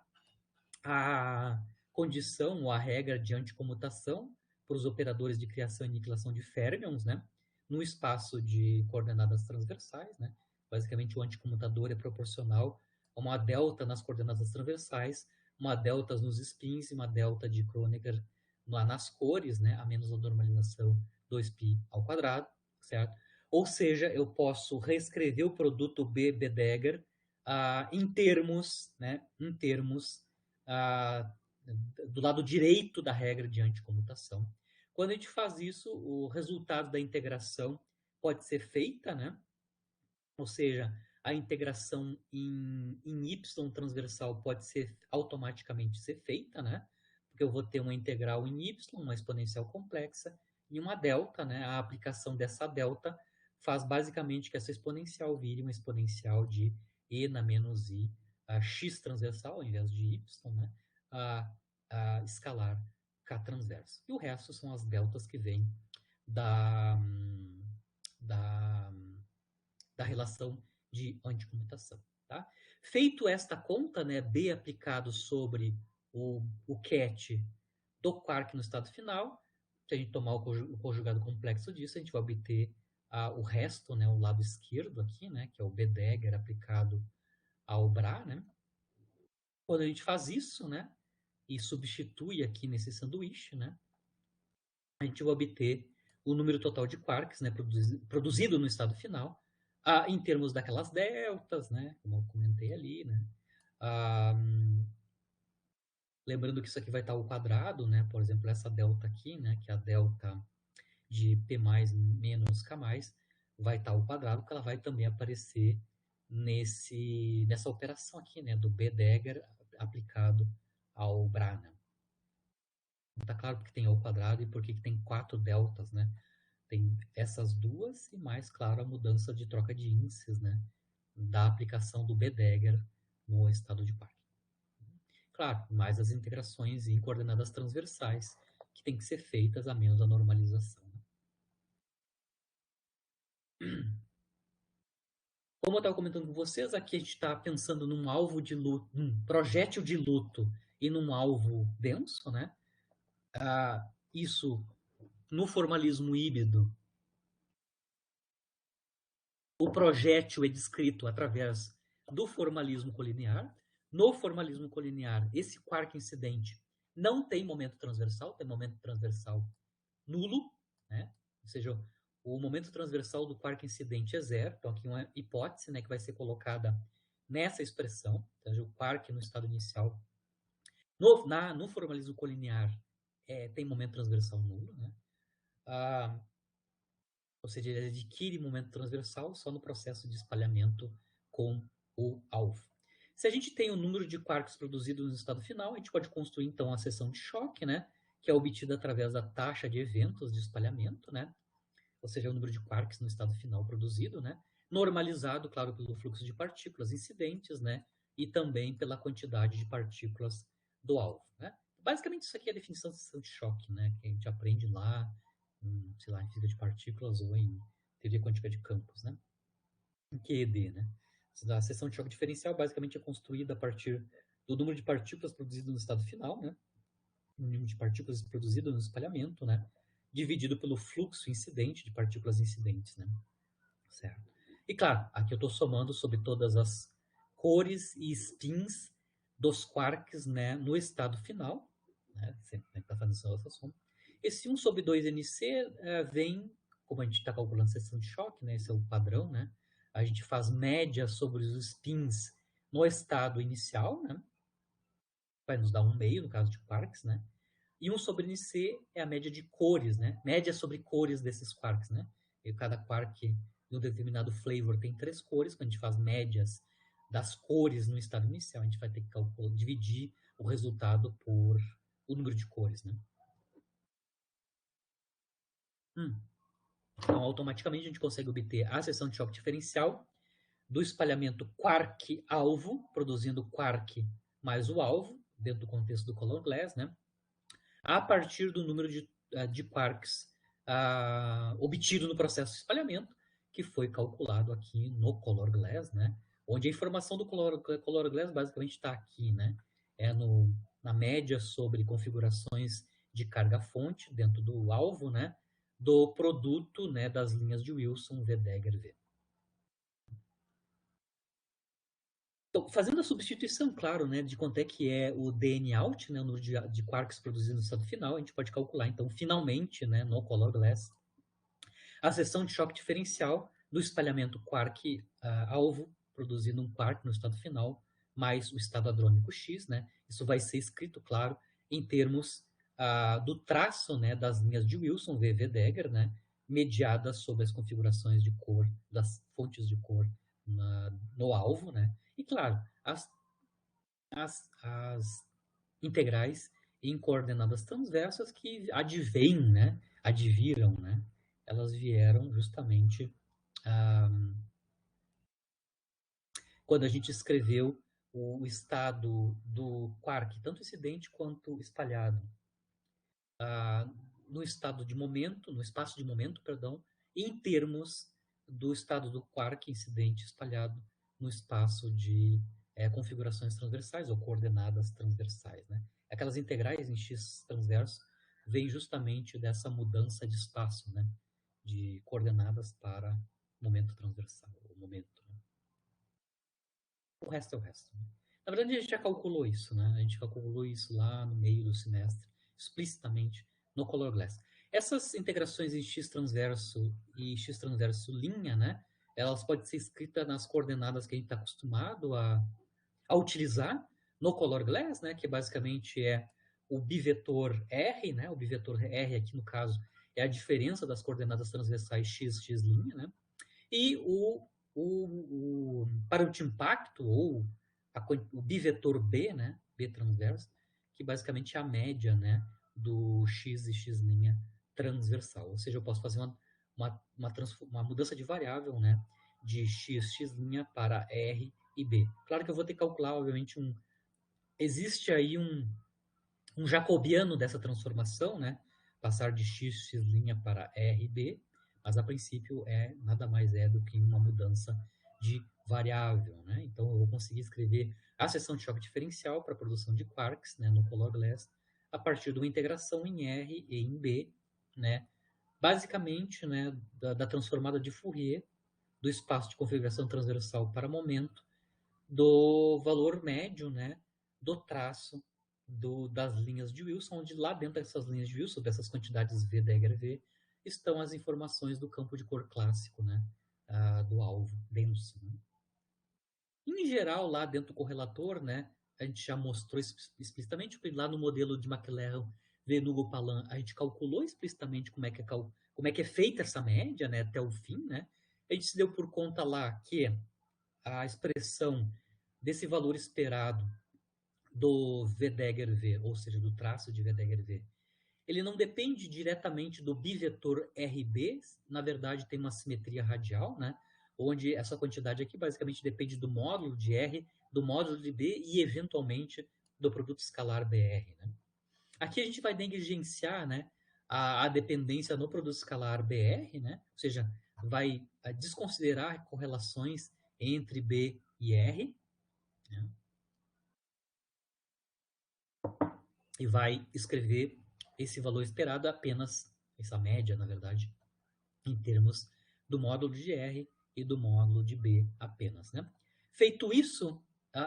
a condição ou a regra de anticomutação para os operadores de criação e aniquilação de férmions, né? No espaço de coordenadas transversais, né? Basicamente, o anticomutador é proporcional a uma delta nas coordenadas transversais, uma delta nos spins e uma delta de Kronecker lá nas cores, né? A menos a normalização 2π ao quadrado, certo? Ou seja, eu posso reescrever o produto B-Dagger em termos, né? Em termos do lado direito da regra de anticomutação. Quando a gente faz isso, o resultado da integração pode ser feita, né? Ou seja, a integração em y transversal pode ser automaticamente ser feita, né? Porque eu vou ter uma integral em y, uma exponencial complexa, e uma delta, né? A aplicação dessa delta faz basicamente que essa exponencial vire uma exponencial de e na menos i x transversal, ao invés de y, né? Escalar k transverso. E o resto são as deltas que vêm da, da, da relação de anticomutação. Tá? Feito esta conta, né, B aplicado sobre o ket do quark no estado final, se a gente tomar o conjugado complexo disso, a gente vai obter o resto, né, o lado esquerdo aqui, né, que é o B-Dagger aplicado ao Bra, né? Quando a gente faz isso, né, e substitui aqui nesse sanduíche, né, a gente vai obter o número total de quarks, né, produzido no estado final, em termos daquelas deltas, né, como eu comentei ali, né. Lembrando que isso aqui vai estar ao quadrado, né, por exemplo, essa delta aqui, né, que é a delta de P menos K+, vai estar ao quadrado, que ela vai também aparecer nessa operação aqui, né, do B-Dagger aplicado ao Bra, né. Tá claro porque tem ao quadrado e porque tem 4 deltas, né? Tem essas duas e mais, claro, a mudança de troca de índices, né? Da aplicação do B-Dagger no estado de Quark. Claro, mais as integrações em coordenadas transversais, que tem que ser feitas a menos a normalização. Como eu estava comentando com vocês, aqui a gente está pensando num alvo de luto, num projétil de luto e num alvo denso, né? Isso no formalismo híbrido, o projétil é descrito através do formalismo colinear. No formalismo colinear, esse quark incidente não tem momento transversal, tem momento transversal nulo, né? Ou seja, o momento transversal do quark incidente é zero. Então, aqui uma hipótese, né, que vai ser colocada nessa expressão. Ou seja, o quark no estado inicial. No formalismo colinear, tem momento transversal nulo, né? Ou seja, ele adquire momento transversal só no processo de espalhamento com o alvo. Se a gente tem o número de quarks produzidos no estado final, a gente pode construir, então, a seção de choque, né? Que é obtida através da taxa de eventos de espalhamento, né? Ou seja, o número de quarks no estado final produzido, né? Normalizado, claro, pelo fluxo de partículas incidentes, né? E também pela quantidade de partículas do alvo, né? Basicamente, isso aqui é a definição de seção de choque, né? Que a gente aprende lá, sei lá, em física de partículas ou em teoria quântica de campos, né? Em QED, né? A seção de choque diferencial basicamente é construída a partir do número de partículas produzidas no estado final, né? O número de partículas produzidas no espalhamento, né? Dividido pelo fluxo incidente de partículas incidentes, né? Certo. E claro, aqui eu estou somando sobre todas as cores e spins dos quarks, né, no estado final, né? Sempre está fazendo essa soma. Esse 1 sobre 2nc vem, como a gente está calculando a seção de choque, né? Esse é o padrão, né? A gente faz média sobre os spins no estado inicial, né? Vai nos dar 1/2 no caso de quarks, né? E 1 sobre nc é a média de cores, né? Média sobre cores desses quarks, né? E cada quark de um determinado flavor tem 3 cores. Quando a gente faz médias das cores no estado inicial, a gente vai ter que calcular, dividir o resultado por o número de cores, né? Então, automaticamente, a gente consegue obter a seção de choque diferencial do espalhamento quark-alvo, produzindo quark mais o alvo, dentro do contexto do color glass, né? A partir do número de quarks obtido no processo de espalhamento, que foi calculado aqui no color glass, né? Onde a informação do color glass basicamente está aqui, né? Na média sobre configurações de carga-fonte dentro do alvo, né? Do produto, né, das linhas de Wilson, V, Degger, V. Então, fazendo a substituição, claro, né, de quanto é que é o DN out, né, o número de quarks produzidos no estado final, a gente pode calcular, então, finalmente, né, no color glass, a seção de choque diferencial do espalhamento quark-alvo, produzindo um quark no estado final, mais o estado hadrônico X, né? Isso vai ser escrito, claro, em termos do traço, né, das linhas de Wilson, V, Degger, né, mediadas sobre as configurações de cor, das fontes de cor no alvo, né? E, claro, as integrais em coordenadas transversas que advêm, né? Adviram, né? Elas vieram justamente quando a gente escreveu o estado do quark, tanto incidente quanto espalhado, no estado de momento, no espaço de momento, perdão, em termos do estado do quark incidente espalhado no espaço de configurações transversais ou coordenadas transversais, né? Aquelas integrais em x transverso vêm justamente dessa mudança de espaço, né? De coordenadas para momento transversal, ou momento, né? O resto é o resto. Né? Na verdade, a gente já calculou isso, né? A gente calculou isso lá no meio do semestre, explicitamente no Color Glass. Essas integrações em x transverso e x transverso linha, né? Elas podem ser escritas nas coordenadas que a gente está acostumado a utilizar no Color Glass, né? Que basicamente é o bivetor R, né? O bivetor R aqui no caso é a diferença das coordenadas transversais x, x linha, né? E parâmetro de impacto, ou o bivetor B, né, B transverso, que basicamente é a média, né, do x e x' transversal. Ou seja, eu posso fazer uma mudança de variável, né, de x, x' para R e B. Claro que eu vou ter que calcular, obviamente, existe aí um jacobiano dessa transformação, né, passar de x, x' para R e B, mas a princípio nada mais é do que uma mudança de variável, né? Então eu vou conseguir escrever a seção de choque diferencial para a produção de quarks, né, no color glass, a partir de uma integração em R e em B, né, basicamente, né, da transformada de Fourier, do espaço de configuração transversal para momento, do valor médio, né, do traço das linhas de Wilson, onde lá dentro dessas linhas de Wilson, dessas quantidades V, Degger V, estão as informações do campo de cor clássico, né, do alvo, denso. Né? Em geral, lá dentro do correlator, né, a gente já mostrou explicitamente, lá no modelo de McLaren Venugo-Palan, a gente calculou explicitamente como é que é feita essa média, né, até o fim, né? A gente se deu por conta lá que a expressão desse valor esperado do Vdegger V, ou seja, do traço de Vdegger V, ele não depende diretamente do bivetor RB, na verdade tem uma simetria radial, né? Onde essa quantidade aqui basicamente depende do módulo de R, do módulo de B e eventualmente do produto escalar BR. Né? Aqui a gente vai negligenciar, né, a dependência no produto escalar BR, né? Ou seja, vai desconsiderar correlações entre B e R, né? E vai escrever esse valor esperado apenas, essa média, na verdade, em termos do módulo de R e do módulo de B apenas. Né? Feito isso,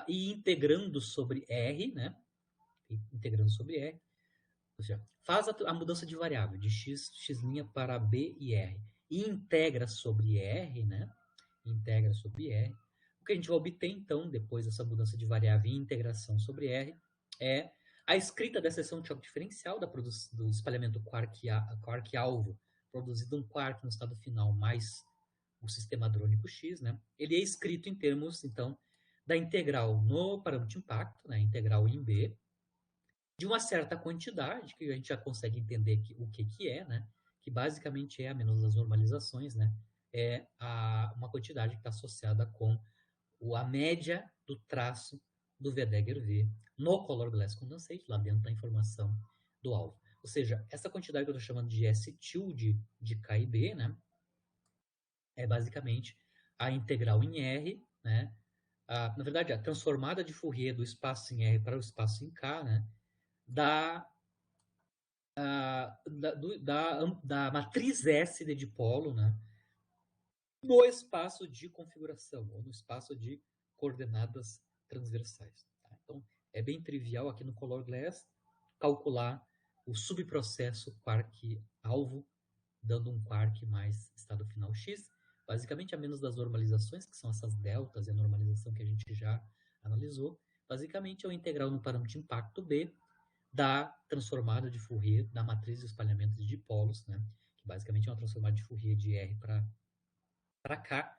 e integrando sobre R, né? Integrando sobre R, ou seja, faz a mudança de variável de x para B e R e integra sobre R, né? Integra sobre R. O que a gente vai obter, então, depois dessa mudança de variável e integração sobre R, é a escrita da seção de choque diferencial do espalhamento quark-alvo, produzido um quark no estado final mais o sistema hadrônico X, né? Ele é escrito em termos, então, da integral no parâmetro de impacto, né? Integral em B, de uma certa quantidade, que a gente já consegue entender o que é, né? Que basicamente é, a menos as normalizações, né? É uma quantidade que está associada com a média do traço do Vdegger V no Color Glass Condensate, lá dentro da informação do alvo. Ou seja, essa quantidade que eu estou chamando de S tilde de K e B, né? É basicamente a integral em R, né? Na verdade, a transformada de Fourier do espaço em R para o espaço em K, né? Da matriz S de dipolo, né? No espaço de configuração, ou no espaço de coordenadas transversais. Tá? Então, é bem trivial aqui no Color Glass calcular o subprocesso quark-alvo, dando um quark mais estado final X, basicamente a menos das normalizações, que são essas deltas e a normalização que a gente já analisou. Basicamente é o integral no parâmetro de impacto B da transformada de Fourier da matriz de espalhamento de dipolos, né? Que basicamente é uma transformada de Fourier de R para K,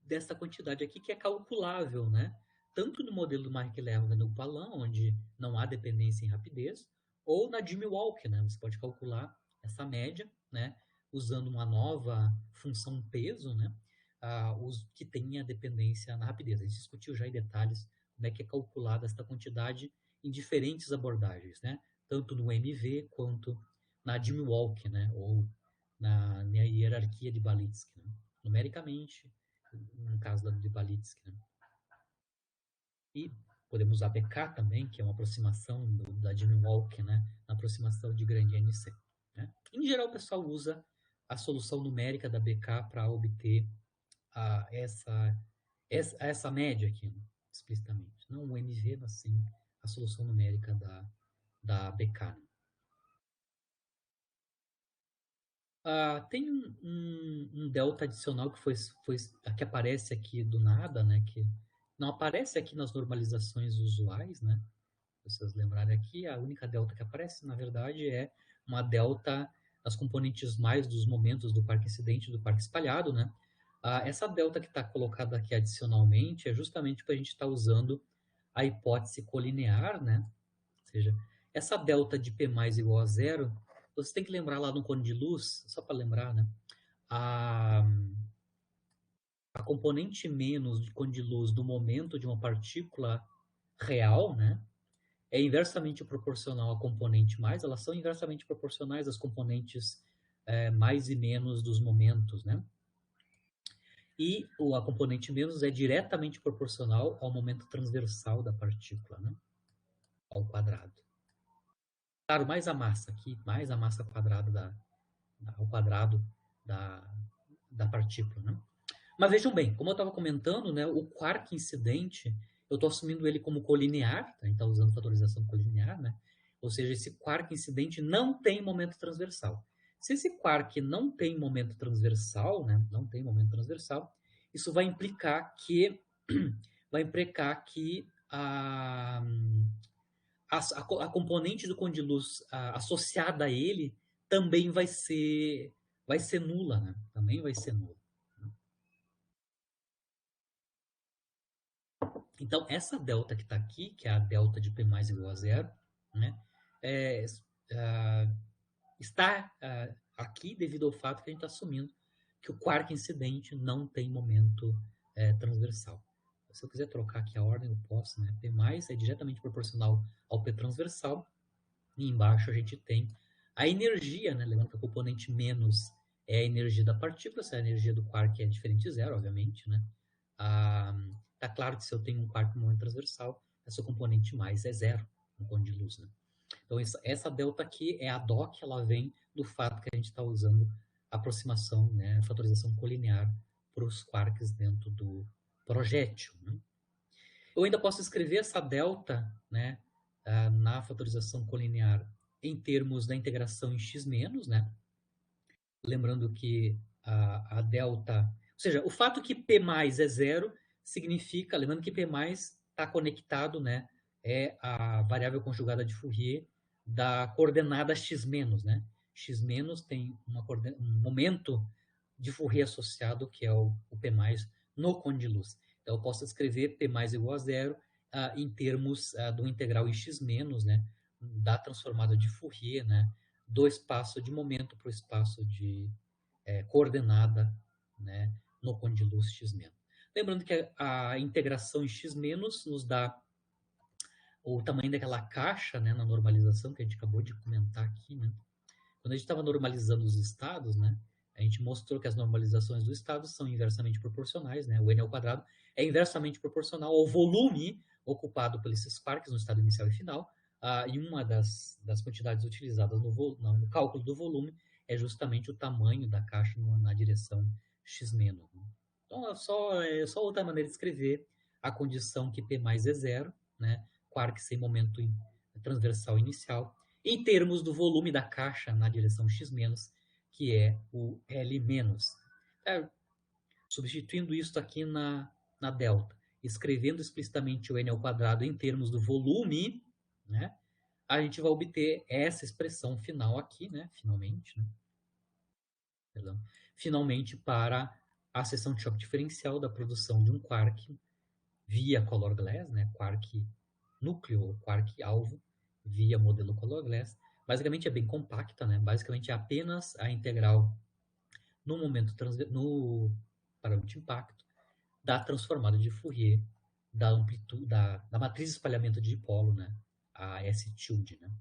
dessa quantidade aqui que é calculável, né? Tanto no modelo do Mark-Levan no Palan, onde não há dependência em rapidez, ou na Jimmy Walk, né? Você pode calcular essa média, né? Usando uma nova função peso, né? Que tenha dependência na rapidez. A gente discutiu já em detalhes como é que é calculada esta quantidade em diferentes abordagens, né? Tanto no MV quanto na Jimmy Walk, né? Ou na hierarquia de Balitsky, né? Numericamente, no caso de Balitsky. Né? E podemos usar BK também, que é uma aproximação da Jimmy Walk, né? Na aproximação de grande NC. Né? Em geral, o pessoal usa a solução numérica da BK para obter essa média aqui, né? Explicitamente. Não o MV, mas sim a solução numérica da BK. Né? Tem um delta adicional que aparece aqui do nada, né? Que não aparece aqui nas normalizações usuais, né? Se vocês lembrarem aqui, a única delta que aparece, na verdade, é uma delta das componentes mais dos momentos do parque incidente e do parque espalhado, né? Essa delta que está colocada aqui adicionalmente é justamente para a gente estar usando a hipótese colinear, né? Ou seja, essa delta de P mais igual a zero, você tem que lembrar lá no cone de luz, só para lembrar, né? A componente menos de cone de luz do momento de uma partícula real, né? É inversamente proporcional à componente mais, elas são inversamente proporcionais às componentes mais e menos dos momentos, né? E a componente menos é diretamente proporcional ao momento transversal da partícula, né? Ao quadrado. Claro, mais a massa aqui, mais a massa quadrada ao quadrado da partícula, né? Mas vejam bem, como eu estava comentando, né, o quark incidente, eu estou assumindo ele como colinear, tá? A gente está usando fatorização colinear, né? Ou seja, esse quark incidente não tem momento transversal. Se esse quark não tem momento transversal, né, não tem momento transversal, isso vai implicar que a componente do condiluz associada a ele também vai ser nula, né? Também vai ser nula. Então, essa delta que está aqui, que é a delta de P mais igual a zero, né, é, está aqui devido ao fato que a gente está assumindo que o quark incidente não tem momento transversal. Se eu quiser trocar aqui a ordem, eu posso, né? P mais é diretamente proporcional ao P transversal, e embaixo a gente tem a energia, né? Lembrando que a componente menos é a energia da partícula, se a energia do quark é diferente de zero, obviamente, né? Tá claro que se eu tenho um quark com momento transversal, essa componente mais é zero no ponto de luz, né? Então, essa delta aqui é a DOC, ela vem do fato que a gente está usando aproximação, né, fatorização colinear para os quarks dentro do projétil, né? Eu ainda posso escrever essa delta, né, na fatorização colinear em termos da integração em x menos, né? Lembrando que a delta, ou seja, o fato que P mais é zero significa, lembrando que P mais está conectado, né, é a variável conjugada de Fourier da coordenada x menos, né? X menos tem um momento de Fourier associado, que é o P mais no cône de luz. Então, eu posso escrever P mais igual a zero em termos do integral em x menos, né, da transformada de Fourier, né, do espaço de momento para o espaço de coordenada, né, no cône de luz x menos. Lembrando que a integração em x menos nos dá o tamanho daquela caixa, né, na normalização que a gente acabou de comentar aqui, né? Quando a gente estava normalizando os estados, né, a gente mostrou que as normalizações do estado são inversamente proporcionais, né? O n ao quadrado é inversamente proporcional ao volume ocupado por esses quarks no estado inicial e final, e uma das quantidades utilizadas no cálculo do volume é justamente o tamanho da caixa na direção x menos. Né? Então, é só outra maneira de escrever a condição que P mais é zero, né? Quark sem momento transversal inicial, em termos do volume da caixa na direção x menos, que é o L menos. Substituindo isso aqui na delta, escrevendo explicitamente o n ao quadrado em termos do volume, né, a gente vai obter essa expressão final aqui, né, finalmente, né, perdão, finalmente para a seção de choque diferencial da produção de um quark via color glass, né, quark núcleo ou quark alvo via modelo color glass. Basicamente é bem compacta, né? Basicamente é apenas a integral no momento no parâmetro de impacto da transformada de Fourier da amplitude da matriz de espalhamento de dipolo, né? A S tilde, né?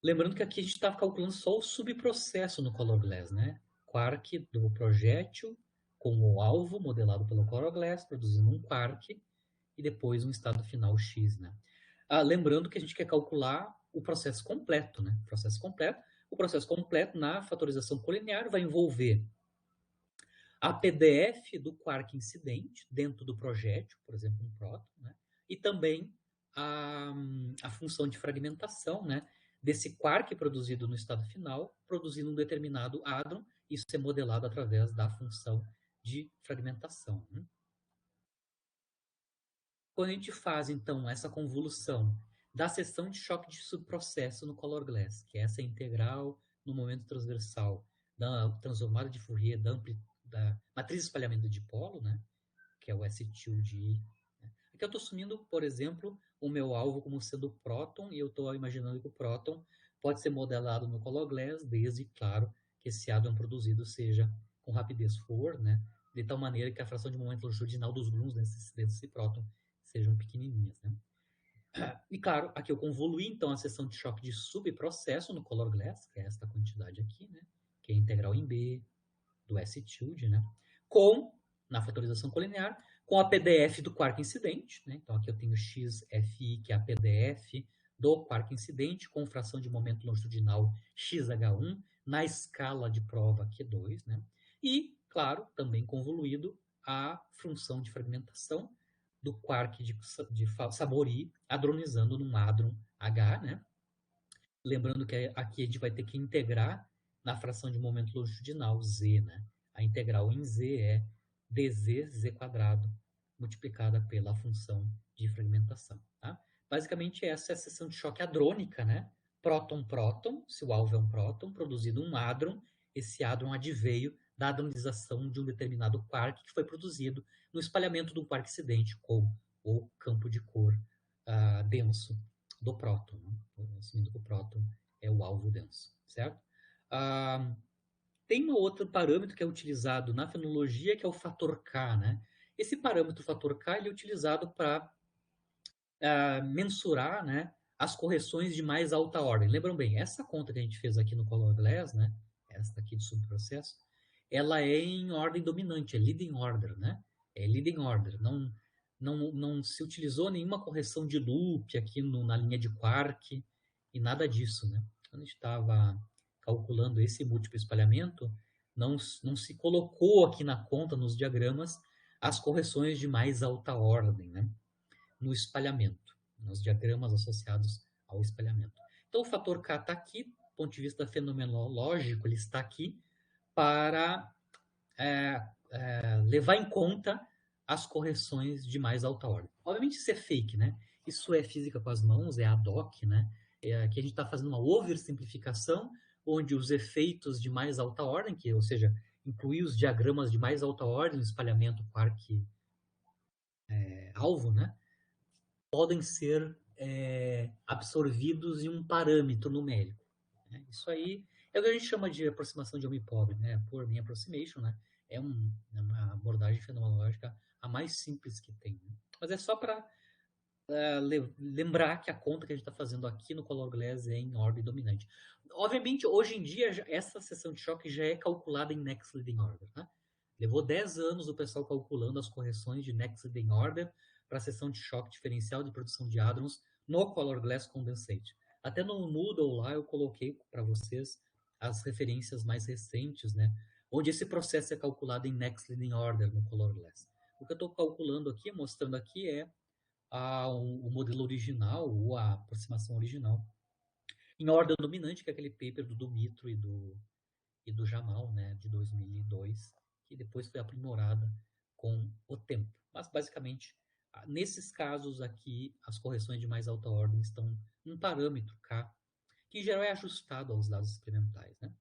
Lembrando que aqui a gente está calculando só o subprocesso no color glass, né? Quark do projétil com o alvo modelado pelo color glass, produzindo um quark e depois um estado final X, né? Lembrando que a gente quer calcular o processo completo, né? O processo completo na fatorização colinear vai envolver a PDF do quark incidente dentro do projétil, por exemplo, um próton, né? E também a função de fragmentação, né? Desse quark produzido no estado final, produzindo um determinado hadron, isso é modelado através da função de fragmentação, né? Quando a gente faz, então, essa convolução da seção de choque de subprocesso no color glass, que é essa integral no momento transversal da transformada de Fourier da matriz de espalhamento de dipolo, né, que é o S tilde I. Né. Aqui eu estou assumindo, por exemplo, o meu alvo como sendo o próton, e eu estou imaginando que o próton pode ser modelado no color glass, desde, claro, que esse hadron produzido seja com rapidez Four, né, de tal maneira que a fração de momento longitudinal dos gluons desse próton sejam pequenininhas, né? E claro, aqui eu convoluí então a seção de choque de subprocesso no color glass, que é esta quantidade aqui, né? Que é a integral em B do S tilde, né? Na fatorização colinear, com a PDF do quark incidente, né? Então aqui eu tenho XFI, que é a PDF do quark incidente com fração de momento longitudinal xh1 na escala de prova Q2, né? E, claro, também convoluído a função de fragmentação do quark de Saboury hadronizando num hadron H, né? Lembrando que aqui a gente vai ter que integrar na fração de momento longitudinal Z, né? A integral em Z é dz z quadrado multiplicada pela função de fragmentação, tá? Basicamente essa é a seção de choque hadrônica, né? Próton-próton, se o alvo é um próton, produzido um hadron, esse hadron adveio da hadronização de um determinado quark que foi produzido no espalhamento de um quark incidente com o campo de cor denso do próton, né? Assumindo que o próton é o alvo denso, certo? Tem um outro parâmetro que é utilizado na fenologia, que é o fator K, né? Esse parâmetro fator K ele é utilizado para mensurar, né, as correções de mais alta ordem. Lembram bem, essa conta que a gente fez aqui no Color Glass, né, esta aqui de subprocesso, ela é em ordem dominante, é leading order, né? É leading order. Não se utilizou nenhuma correção de loop aqui na linha de quark e nada disso, né? Quando a gente estava calculando esse múltiplo espalhamento, não se colocou aqui na conta, nos diagramas, as correções de mais alta ordem, né? No espalhamento, nos diagramas associados ao espalhamento. Então, o fator K está aqui, do ponto de vista fenomenológico, ele está aqui para levar em conta as correções de mais alta ordem. Obviamente, isso é fake, né? Isso é física com as mãos, é ad hoc, né? Aqui a gente está fazendo uma oversimplificação, onde os efeitos de mais alta ordem, ou seja, incluir os diagramas de mais alta ordem no espalhamento quark alvo, né? Podem ser absorvidos em um parâmetro numérico, né? Isso aí é o que a gente chama de aproximação de homem pobre, né? Por mean approximation, né? É uma abordagem fenomenológica a mais simples que tem, né? Mas é só para lembrar que a conta que a gente está fazendo aqui no Color Glass é em ordem dominante. Obviamente, hoje em dia, essa seção de choque já é calculada em Next Leading Order, né? Levou 10 anos o pessoal calculando as correções de Next Leading Order para a seção de choque diferencial de produção de hadrons no Color Glass Condensate. Até no Moodle lá eu coloquei para vocês as referências mais recentes, né? Onde esse processo é calculado em Next Leading Order no Color Glass. O que eu estou calculando aqui, mostrando aqui, é o modelo original, ou a aproximação original, em ordem dominante, que é aquele paper do Dumitro e do Jamal, né, de 2002, que depois foi aprimorada com o tempo. Mas, basicamente, nesses casos aqui, as correções de mais alta ordem estão num parâmetro K, que em geral é ajustado aos dados experimentais, né?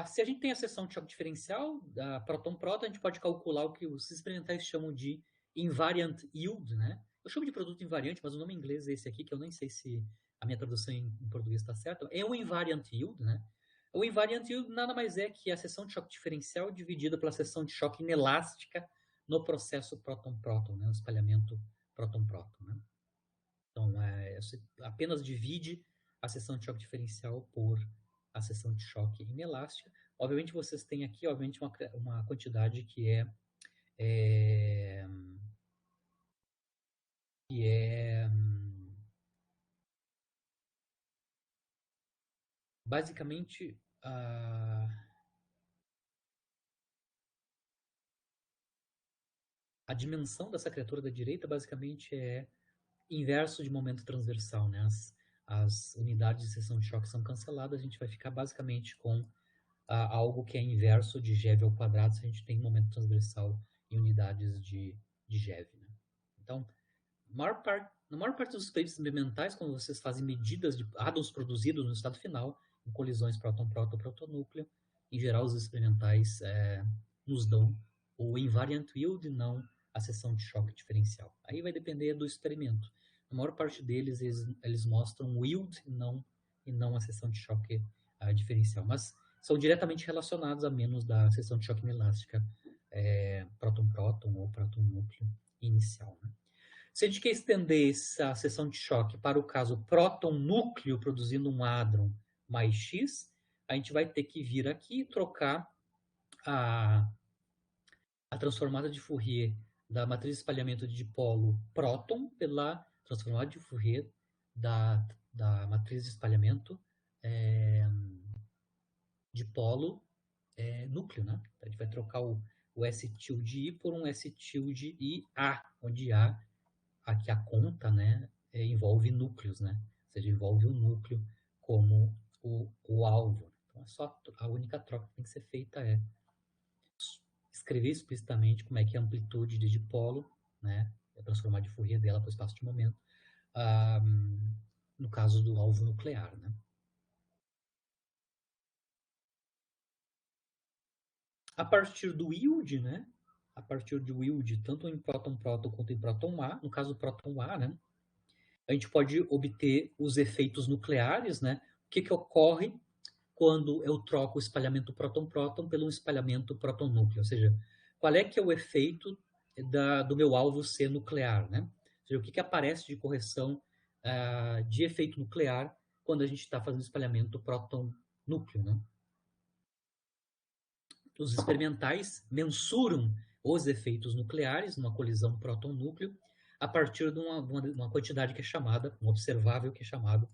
Se a gente tem a seção de choque diferencial, da próton-próton, a gente pode calcular o que os experimentais chamam de invariant yield, né? Eu chamo de produto invariante, mas o nome em inglês é esse aqui, que eu nem sei se a minha tradução em português está certa. É o invariant yield, né? O invariant yield nada mais é que a seção de choque diferencial dividida pela seção de choque inelástica no processo próton-próton, né? O espalhamento próton-próton, né? Então, você apenas divide a seção de choque diferencial por a seção de choque inelástica. Obviamente, vocês têm aqui, obviamente, uma quantidade que basicamente a dimensão dessa criatura da direita basicamente é inverso de momento transversal, né? As unidades de seção de choque são canceladas, a gente vai ficar basicamente com algo que é inverso de GeV ao quadrado se a gente tem momento transversal em unidades de GeV, né? Então, na maior parte dos papers experimentais, quando vocês fazem medidas de hadrons produzidos no estado final, em colisões próton-próton, protonúcleo, em geral os experimentais nos dão o invariant yield e não a seção de choque diferencial. Aí vai depender do experimento. Na maior parte deles, eles mostram o yield e não a seção de choque diferencial. Mas são diretamente relacionados a menos da seção de choque inelástica próton-próton ou próton-núcleo inicial, né? Se a gente quer estender essa seção de choque para o caso próton-núcleo produzindo um hadron mais X, a gente vai ter que vir aqui e trocar a transformada de Fourier da matriz de espalhamento de dipolo próton pela transformada de Fourier da matriz de espalhamento de polo núcleo, né? Então, a gente vai trocar o S tilde I por um S tilde IA, onde aqui a conta, né, envolve núcleos, né? Ou seja, envolve o núcleo como o alvo. Então, é só a única troca que tem que ser feita é escrever explicitamente como é que é a amplitude de dipolo, né? Transformar de Fourier dela para o espaço de momento, no caso do alvo nuclear, né? A partir do yield, né? A partir do yield, tanto em próton-próton quanto em próton-A, no caso do próton-A, né? A gente pode obter os efeitos nucleares, né? O que ocorre quando eu troco o espalhamento próton-próton pelo espalhamento próton-núcleo? Ou seja, qual é que é o efeito do meu alvo ser nuclear, né? Ou seja, o que aparece de correção de efeito nuclear quando a gente está fazendo espalhamento próton-núcleo, né? Os experimentais mensuram os efeitos nucleares numa colisão próton-núcleo a partir de uma quantidade que é chamada, um observável que é chamado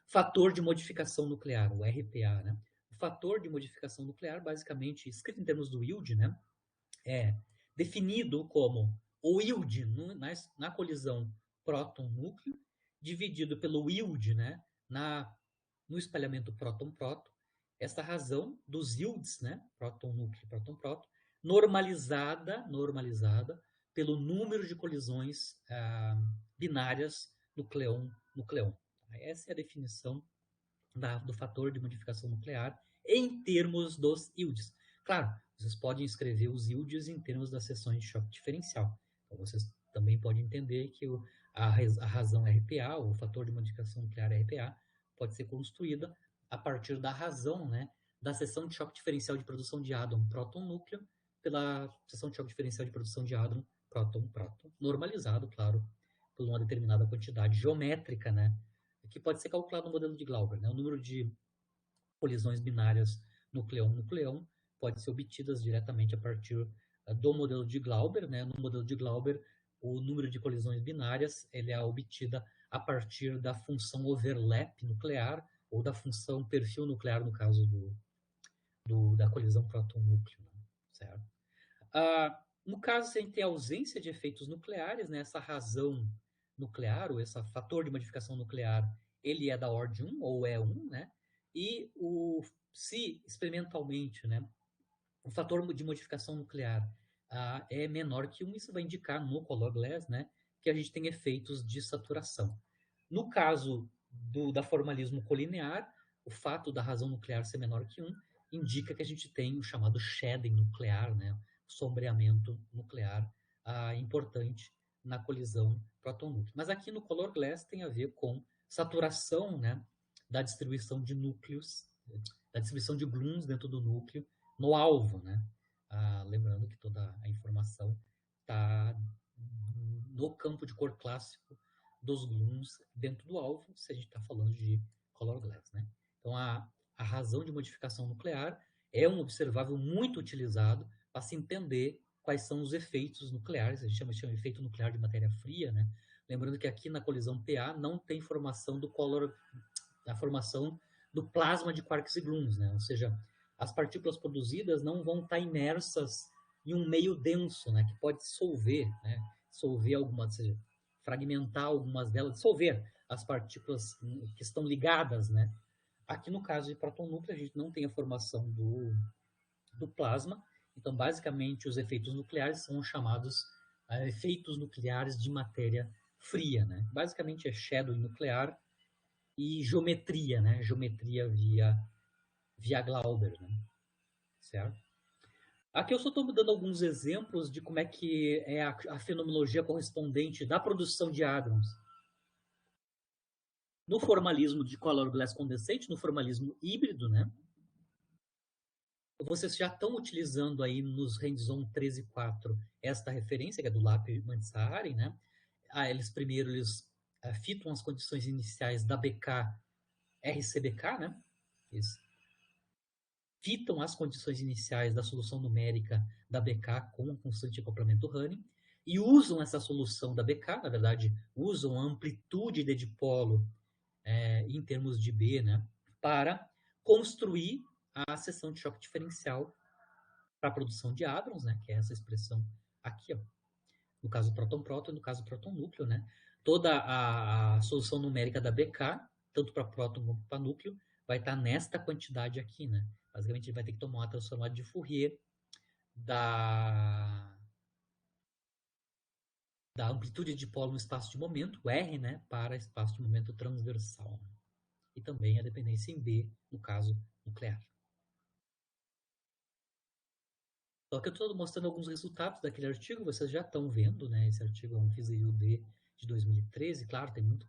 fator de modificação nuclear, o RPA, né? O fator de modificação nuclear, basicamente, escrito em termos do yield, né, é definido como o yield na colisão próton-núcleo dividido pelo yield, né, no espalhamento próton-próton, essa razão dos yields, né, próton-núcleo e próton-próton, normalizada pelo número de colisões binárias núcleon-núcleon. Essa é a definição do fator de modificação nuclear em termos dos yields. Claro, vocês podem escrever os yields em termos das seções de choque diferencial. Então, vocês também podem entender que a razão RPA, o fator de modificação nuclear RPA, pode ser construída a partir da razão, né, da seção de choque diferencial de produção de hadron próton-núcleo pela seção de choque diferencial de produção de hadron próton-próton, normalizado, claro, por uma determinada quantidade geométrica, né, que pode ser calculado no modelo de Glauber, né, o número de colisões binárias núcleon-núcleon pode ser obtidas diretamente a partir do modelo de Glauber, né? No modelo de Glauber, o número de colisões binárias ele é obtida a partir da função overlap nuclear ou da função perfil nuclear, no caso da colisão próton-núcleo, né? Certo? No caso, se a gente tem ausência de efeitos nucleares, né, essa razão nuclear, ou esse fator de modificação nuclear, ele é da ordem 1, ou é 1, né? E se experimentalmente, né, o fator de modificação nuclear é menor que 1, isso vai indicar no color glass, né, que a gente tem efeitos de saturação. No caso da formalismo colinear, o fato da razão nuclear ser menor que 1 indica que a gente tem o chamado shedding nuclear, né, sombreamento nuclear importante na colisão próton-núcleo. Mas aqui no color glass tem a ver com saturação, né, da distribuição de núcleos, da distribuição de gluons dentro do núcleo no alvo, né? Lembrando que toda a informação está no campo de cor clássico dos gluons dentro do alvo, se a gente está falando de color glass, né? Então, a razão de modificação nuclear é um observável muito utilizado para se entender quais são os efeitos nucleares, a gente chama de efeito nuclear de matéria fria, né? Lembrando que aqui na colisão PA não tem formação da formação do plasma de quarks e gluons, né? Ou seja, as partículas produzidas não vão estar imersas em um meio denso, né? Que pode dissolver, né? Dissolver algumas, ou seja, fragmentar algumas delas, dissolver as partículas que estão ligadas, né? Aqui no caso de próton-núcleo, a gente não tem a formação do plasma, então basicamente os efeitos nucleares são chamados efeitos nucleares de matéria fria, né? Basicamente é shadow nuclear e geometria, né? Geometria via Glauber, né? Certo? Aqui eu só estou dando alguns exemplos de como é que é a fenomenologia correspondente da produção de hadrons. No formalismo de color glass condensate, no formalismo híbrido, né? Vocês já estão utilizando aí nos hands-on 13 e 4 esta referência, que é do Lapp Mantsari, né? Eles fitam as condições iniciais da BK RCBK, né? Eles fitam as condições iniciais da solução numérica da BK com a constante de acoplamento Running e usam essa solução da BK, na verdade, usam a amplitude de dipolo em termos de B, né, para construir a seção de choque diferencial para a produção de hadrons, né, que é essa expressão aqui, ó, no caso próton-próton e no caso próton-núcleo, né, toda a solução numérica da BK, tanto para próton como para núcleo, vai estar nesta quantidade aqui, né. Basicamente, ele vai ter que tomar uma transformada de Fourier da amplitude de dipolo no espaço de momento, o R, né, para espaço de momento transversal. E também a dependência em B, no caso nuclear. Só que eu estou mostrando alguns resultados daquele artigo, vocês já estão vendo, né? Esse artigo é um FISA-UD de 2013, claro, tem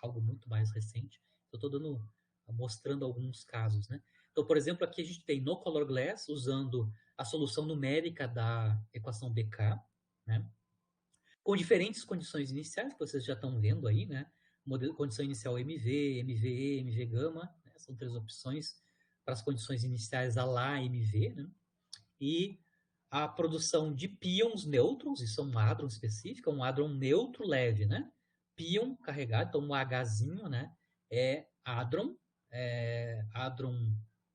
algo muito mais recente. Eu estou mostrando alguns casos, né? Então, por exemplo, aqui a gente tem no Color Glass, usando a solução numérica da equação BK, né? Com diferentes condições iniciais, que vocês já estão vendo aí, né? Condição inicial MV, MVE, MV gama, né? São 3 opções para as condições iniciais a lá MV, né? E a produção de pions nêutrons, isso é um hadron específico, um hadron neutro leve, né? Pion carregado, então um Hzinho, né? É hadron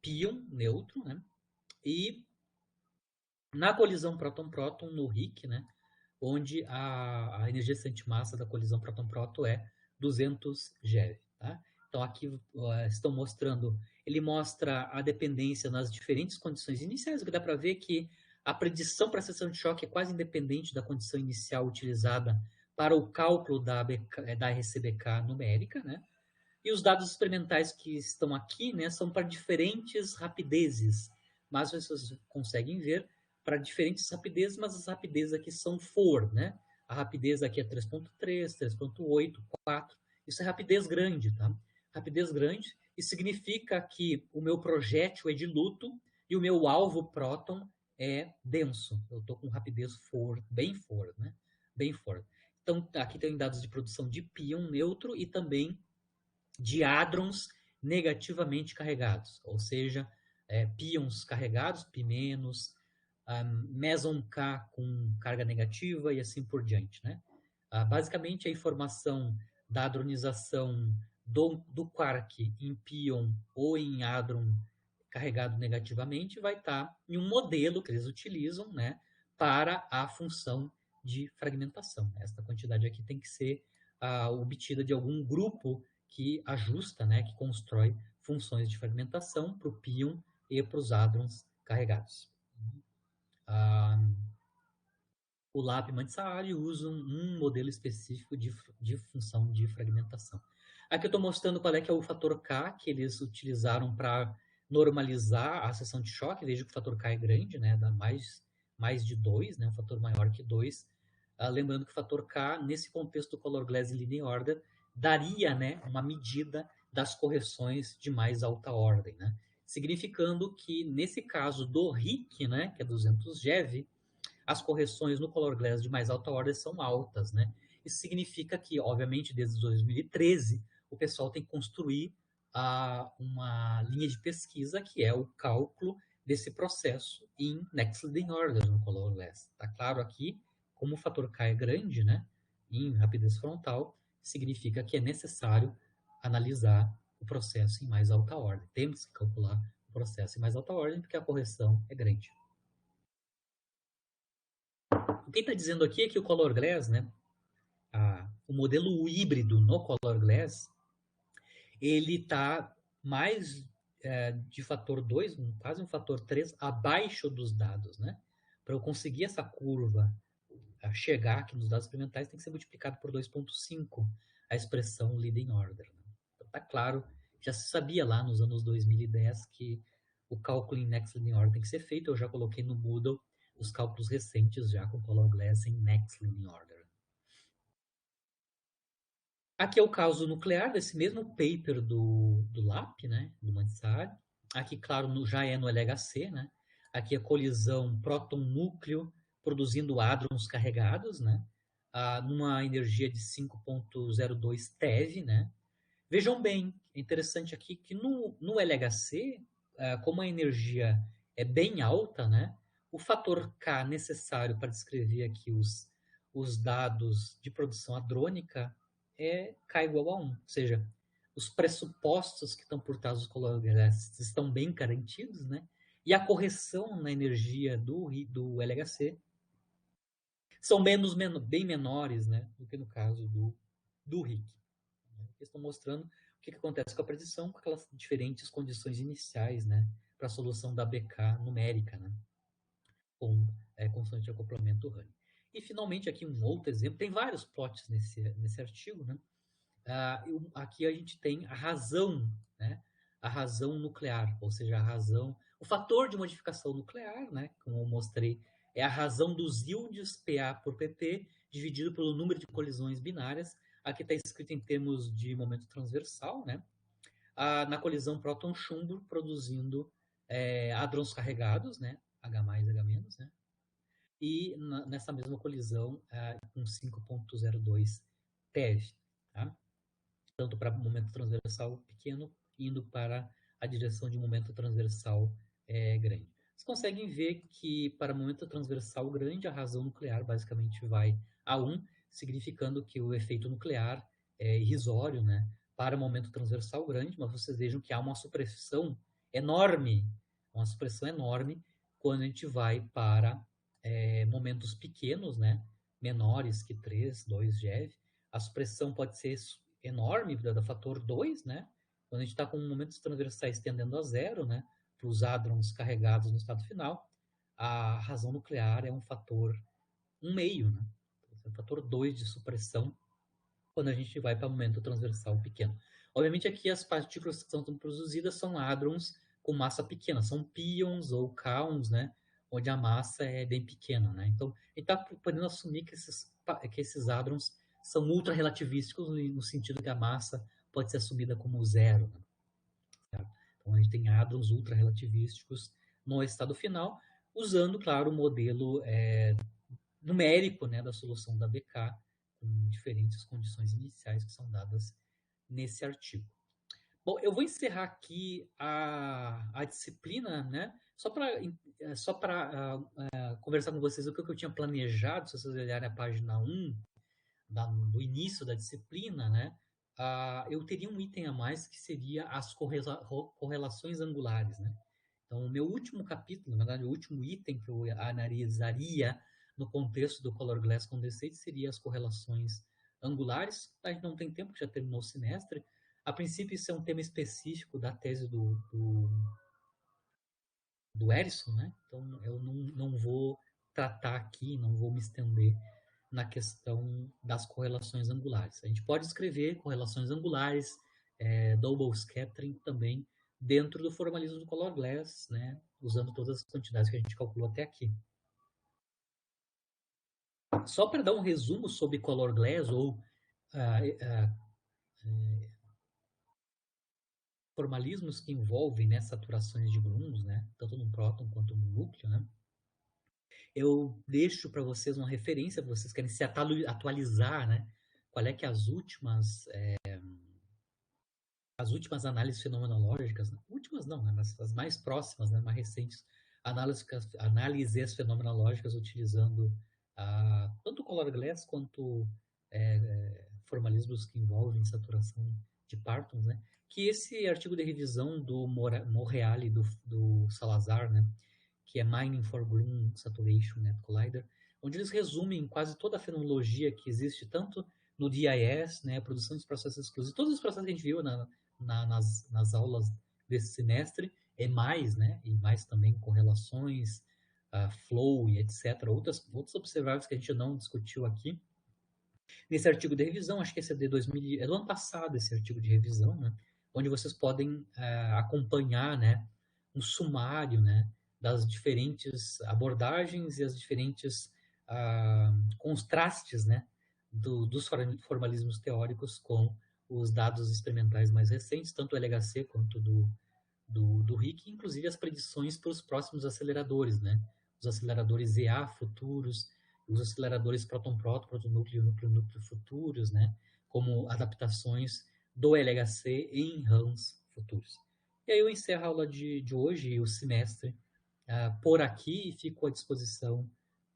pion neutro, né? E na colisão próton-próton, no RIC, né? Onde a energia antimassa da colisão próton-próton é 200 GeV, tá? Então aqui estão mostrando, ele mostra a dependência nas diferentes condições iniciais, o que dá para ver que a predição para a seção de choque é quase independente da condição inicial utilizada para o cálculo da RCBK numérica, né? E os dados experimentais que estão aqui, né, são para diferentes rapidezes, mas vocês conseguem ver para diferentes rapidezes, mas as rapidezes aqui são for, né? A rapidez aqui é 3.3, 3.8, 4. Isso é rapidez grande, tá? Rapidez grande, e significa que o meu projétil é diluto e o meu alvo próton é denso. Eu estou com rapidez for, bem for, né? Bem for. Então, aqui tem dados de produção de pion neutro e também de hadrons negativamente carregados, ou seja, pions carregados, P-, meson K com carga negativa e assim por diante, né? Basicamente, a informação da hadronização do quark em pion ou em hadron carregado negativamente vai estar em um modelo que eles utilizam, né, para a função de fragmentação. Esta quantidade aqui tem que ser obtida de algum grupo que ajusta, né, que constrói funções de fragmentação para o pion e para os hadrons carregados. O LAP Mansaari usa um modelo específico de função de fragmentação. Aqui eu estou mostrando qual é que é o fator K que eles utilizaram para normalizar a seção de choque. Veja que o fator K é grande, né? Dá mais de 2, né? Um fator maior que 2. Lembrando que o fator K, nesse contexto do Color Glass Linear Order, daria, né, uma medida das correções de mais alta ordem, né? Significando que, nesse caso do RIC, né, que é 200 GeV, as correções no Color Glass de mais alta ordem são altas, né? Isso significa que, obviamente, desde 2013, o pessoal tem que construir uma linha de pesquisa que é o cálculo desse processo em Next Leading Order no Color Glass. Tá claro aqui, como o fator K é grande, né? Em rapidez frontal, significa que é necessário analisar o processo em mais alta ordem. Temos que calcular o processo em mais alta ordem porque a correção é grande. O que está dizendo aqui é que o Color Glass, né, o modelo híbrido no Color Glass, ele está mais de fator 2, quase um fator 3, abaixo dos dados, né? Para eu conseguir essa curva chegar aqui nos dados experimentais, tem que ser multiplicado por 2,5 a expressão leading order. Né? Então, tá claro, já se sabia lá nos anos 2010 que o cálculo em Next Leading Order tem que ser feito. Eu já coloquei no Moodle os cálculos recentes já com Color Glass em Next Leading Order. Aqui é o caso nuclear desse mesmo paper do LAP, né, do Mansaari. Aqui, claro, já é no LHC, né? Aqui a colisão próton-núcleo produzindo hadrons carregados, né? Numa energia de 5,02 TeV, né? Vejam bem, é interessante aqui que no LHC, como a energia é bem alta, né? O fator K necessário para descrever aqui os dados de produção hadrônica é K igual a 1. Ou seja, os pressupostos que estão por trás dos color glass estão bem garantidos, né? E a correção na energia do LHC são bem menores, né, do que no caso do RIC. Eles estão mostrando o que acontece com a predição com aquelas diferentes condições iniciais, né, para a solução da BK numérica, né, com constante de acoplamento Rani. E, finalmente, aqui um outro exemplo. Tem vários plots nesse artigo, né? Aqui a gente tem a razão, né? A razão nuclear, ou seja, a razão, o fator de modificação nuclear, né? Como eu mostrei, é a razão dos yields PA por PP dividido pelo número de colisões binárias. Aqui está escrito em termos de momento transversal, né? Na colisão próton-chumbo produzindo hadrons carregados, né? H+, H-, né? E nessa mesma colisão com 5.02 TeV, tá? Tanto para momento transversal pequeno, indo para a direção de momento transversal grande. Vocês conseguem ver que para momento transversal grande, a razão nuclear basicamente vai a 1, significando que o efeito nuclear é irrisório, né? Para momento transversal grande, mas vocês vejam que há uma supressão enorme quando a gente vai para momentos pequenos, né? Menores que 3, 2 GeV. A supressão pode ser enorme, da fator 2, né? Quando a gente está com momentos transversais tendendo a zero, né? Para os hadrons carregados no estado final, a razão nuclear é um fator 1,5, né? Um fator 2 de supressão quando a gente vai para momento transversal pequeno. Obviamente aqui as partículas que são produzidas são hadrons com massa pequena, são pions ou kaons, né? Onde a massa é bem pequena, né? Então, a gente está podendo assumir que esses hadrons são ultra-relativísticos no sentido que a massa pode ser assumida como zero, né? Certo? Então, a gente tem hadrons ultra-relativísticos no estado final, usando, claro, o modelo numérico, né, da solução da BK, com diferentes condições iniciais que são dadas nesse artigo. Bom, eu vou encerrar aqui a disciplina, né? Só para conversar com vocês o que eu tinha planejado, se vocês olharem a página 1 do início da disciplina, né? Eu teria um item a mais que seria as correlações angulares, né? Então, o meu último capítulo, na verdade, o último item que eu analisaria no contexto do Color Glass Condensate seria as correlações angulares. A gente não tem tempo, já terminou o semestre. A princípio, isso é um tema específico da tese do Erison, né? Então, eu não vou tratar aqui, não vou me estender na questão das correlações angulares. A gente pode escrever correlações angulares, double scattering também, dentro do formalismo do Color Glass, né? Usando todas as quantidades que a gente calculou até aqui. Só para dar um resumo sobre Color Glass ou formalismos que envolvem, né, saturações de gluons, né, tanto no próton quanto no núcleo, né, eu deixo para vocês uma referência, vocês querem se atualizar, né, qual é que as últimas análises fenomenológicas, últimas não, né, mas as mais próximas, né, mais recentes, análises fenomenológicas utilizando tanto Color Glass quanto formalismos que envolvem saturação de partons, né? Que esse artigo de revisão do Morreale e do Salazar, né? Que é Mining for Gluon Saturation Net Collider, onde eles resumem quase toda a fenomenologia que existe tanto no DIS, né? A produção dos processos exclusivos, todos os processos que a gente viu nas aulas desse semestre, né? E mais também correlações, flow e etc. Outros observáveis que a gente não discutiu aqui. Nesse artigo de revisão, acho que esse é é do ano passado, esse artigo de revisão, né? Onde vocês podem acompanhar, né, um sumário, né, das diferentes abordagens e as diferentes contrastes, né, dos formalismos teóricos com os dados experimentais mais recentes, tanto do LHC quanto do RIC, inclusive as predições para os próximos aceleradores, né? Os aceleradores EA futuros, os aceleradores próton-próton, protonúcleo, núcleo-núcleo futuros, né? Como adaptações do LHC em RAMs futuros. E aí eu encerro a aula de hoje e o semestre por aqui e fico à disposição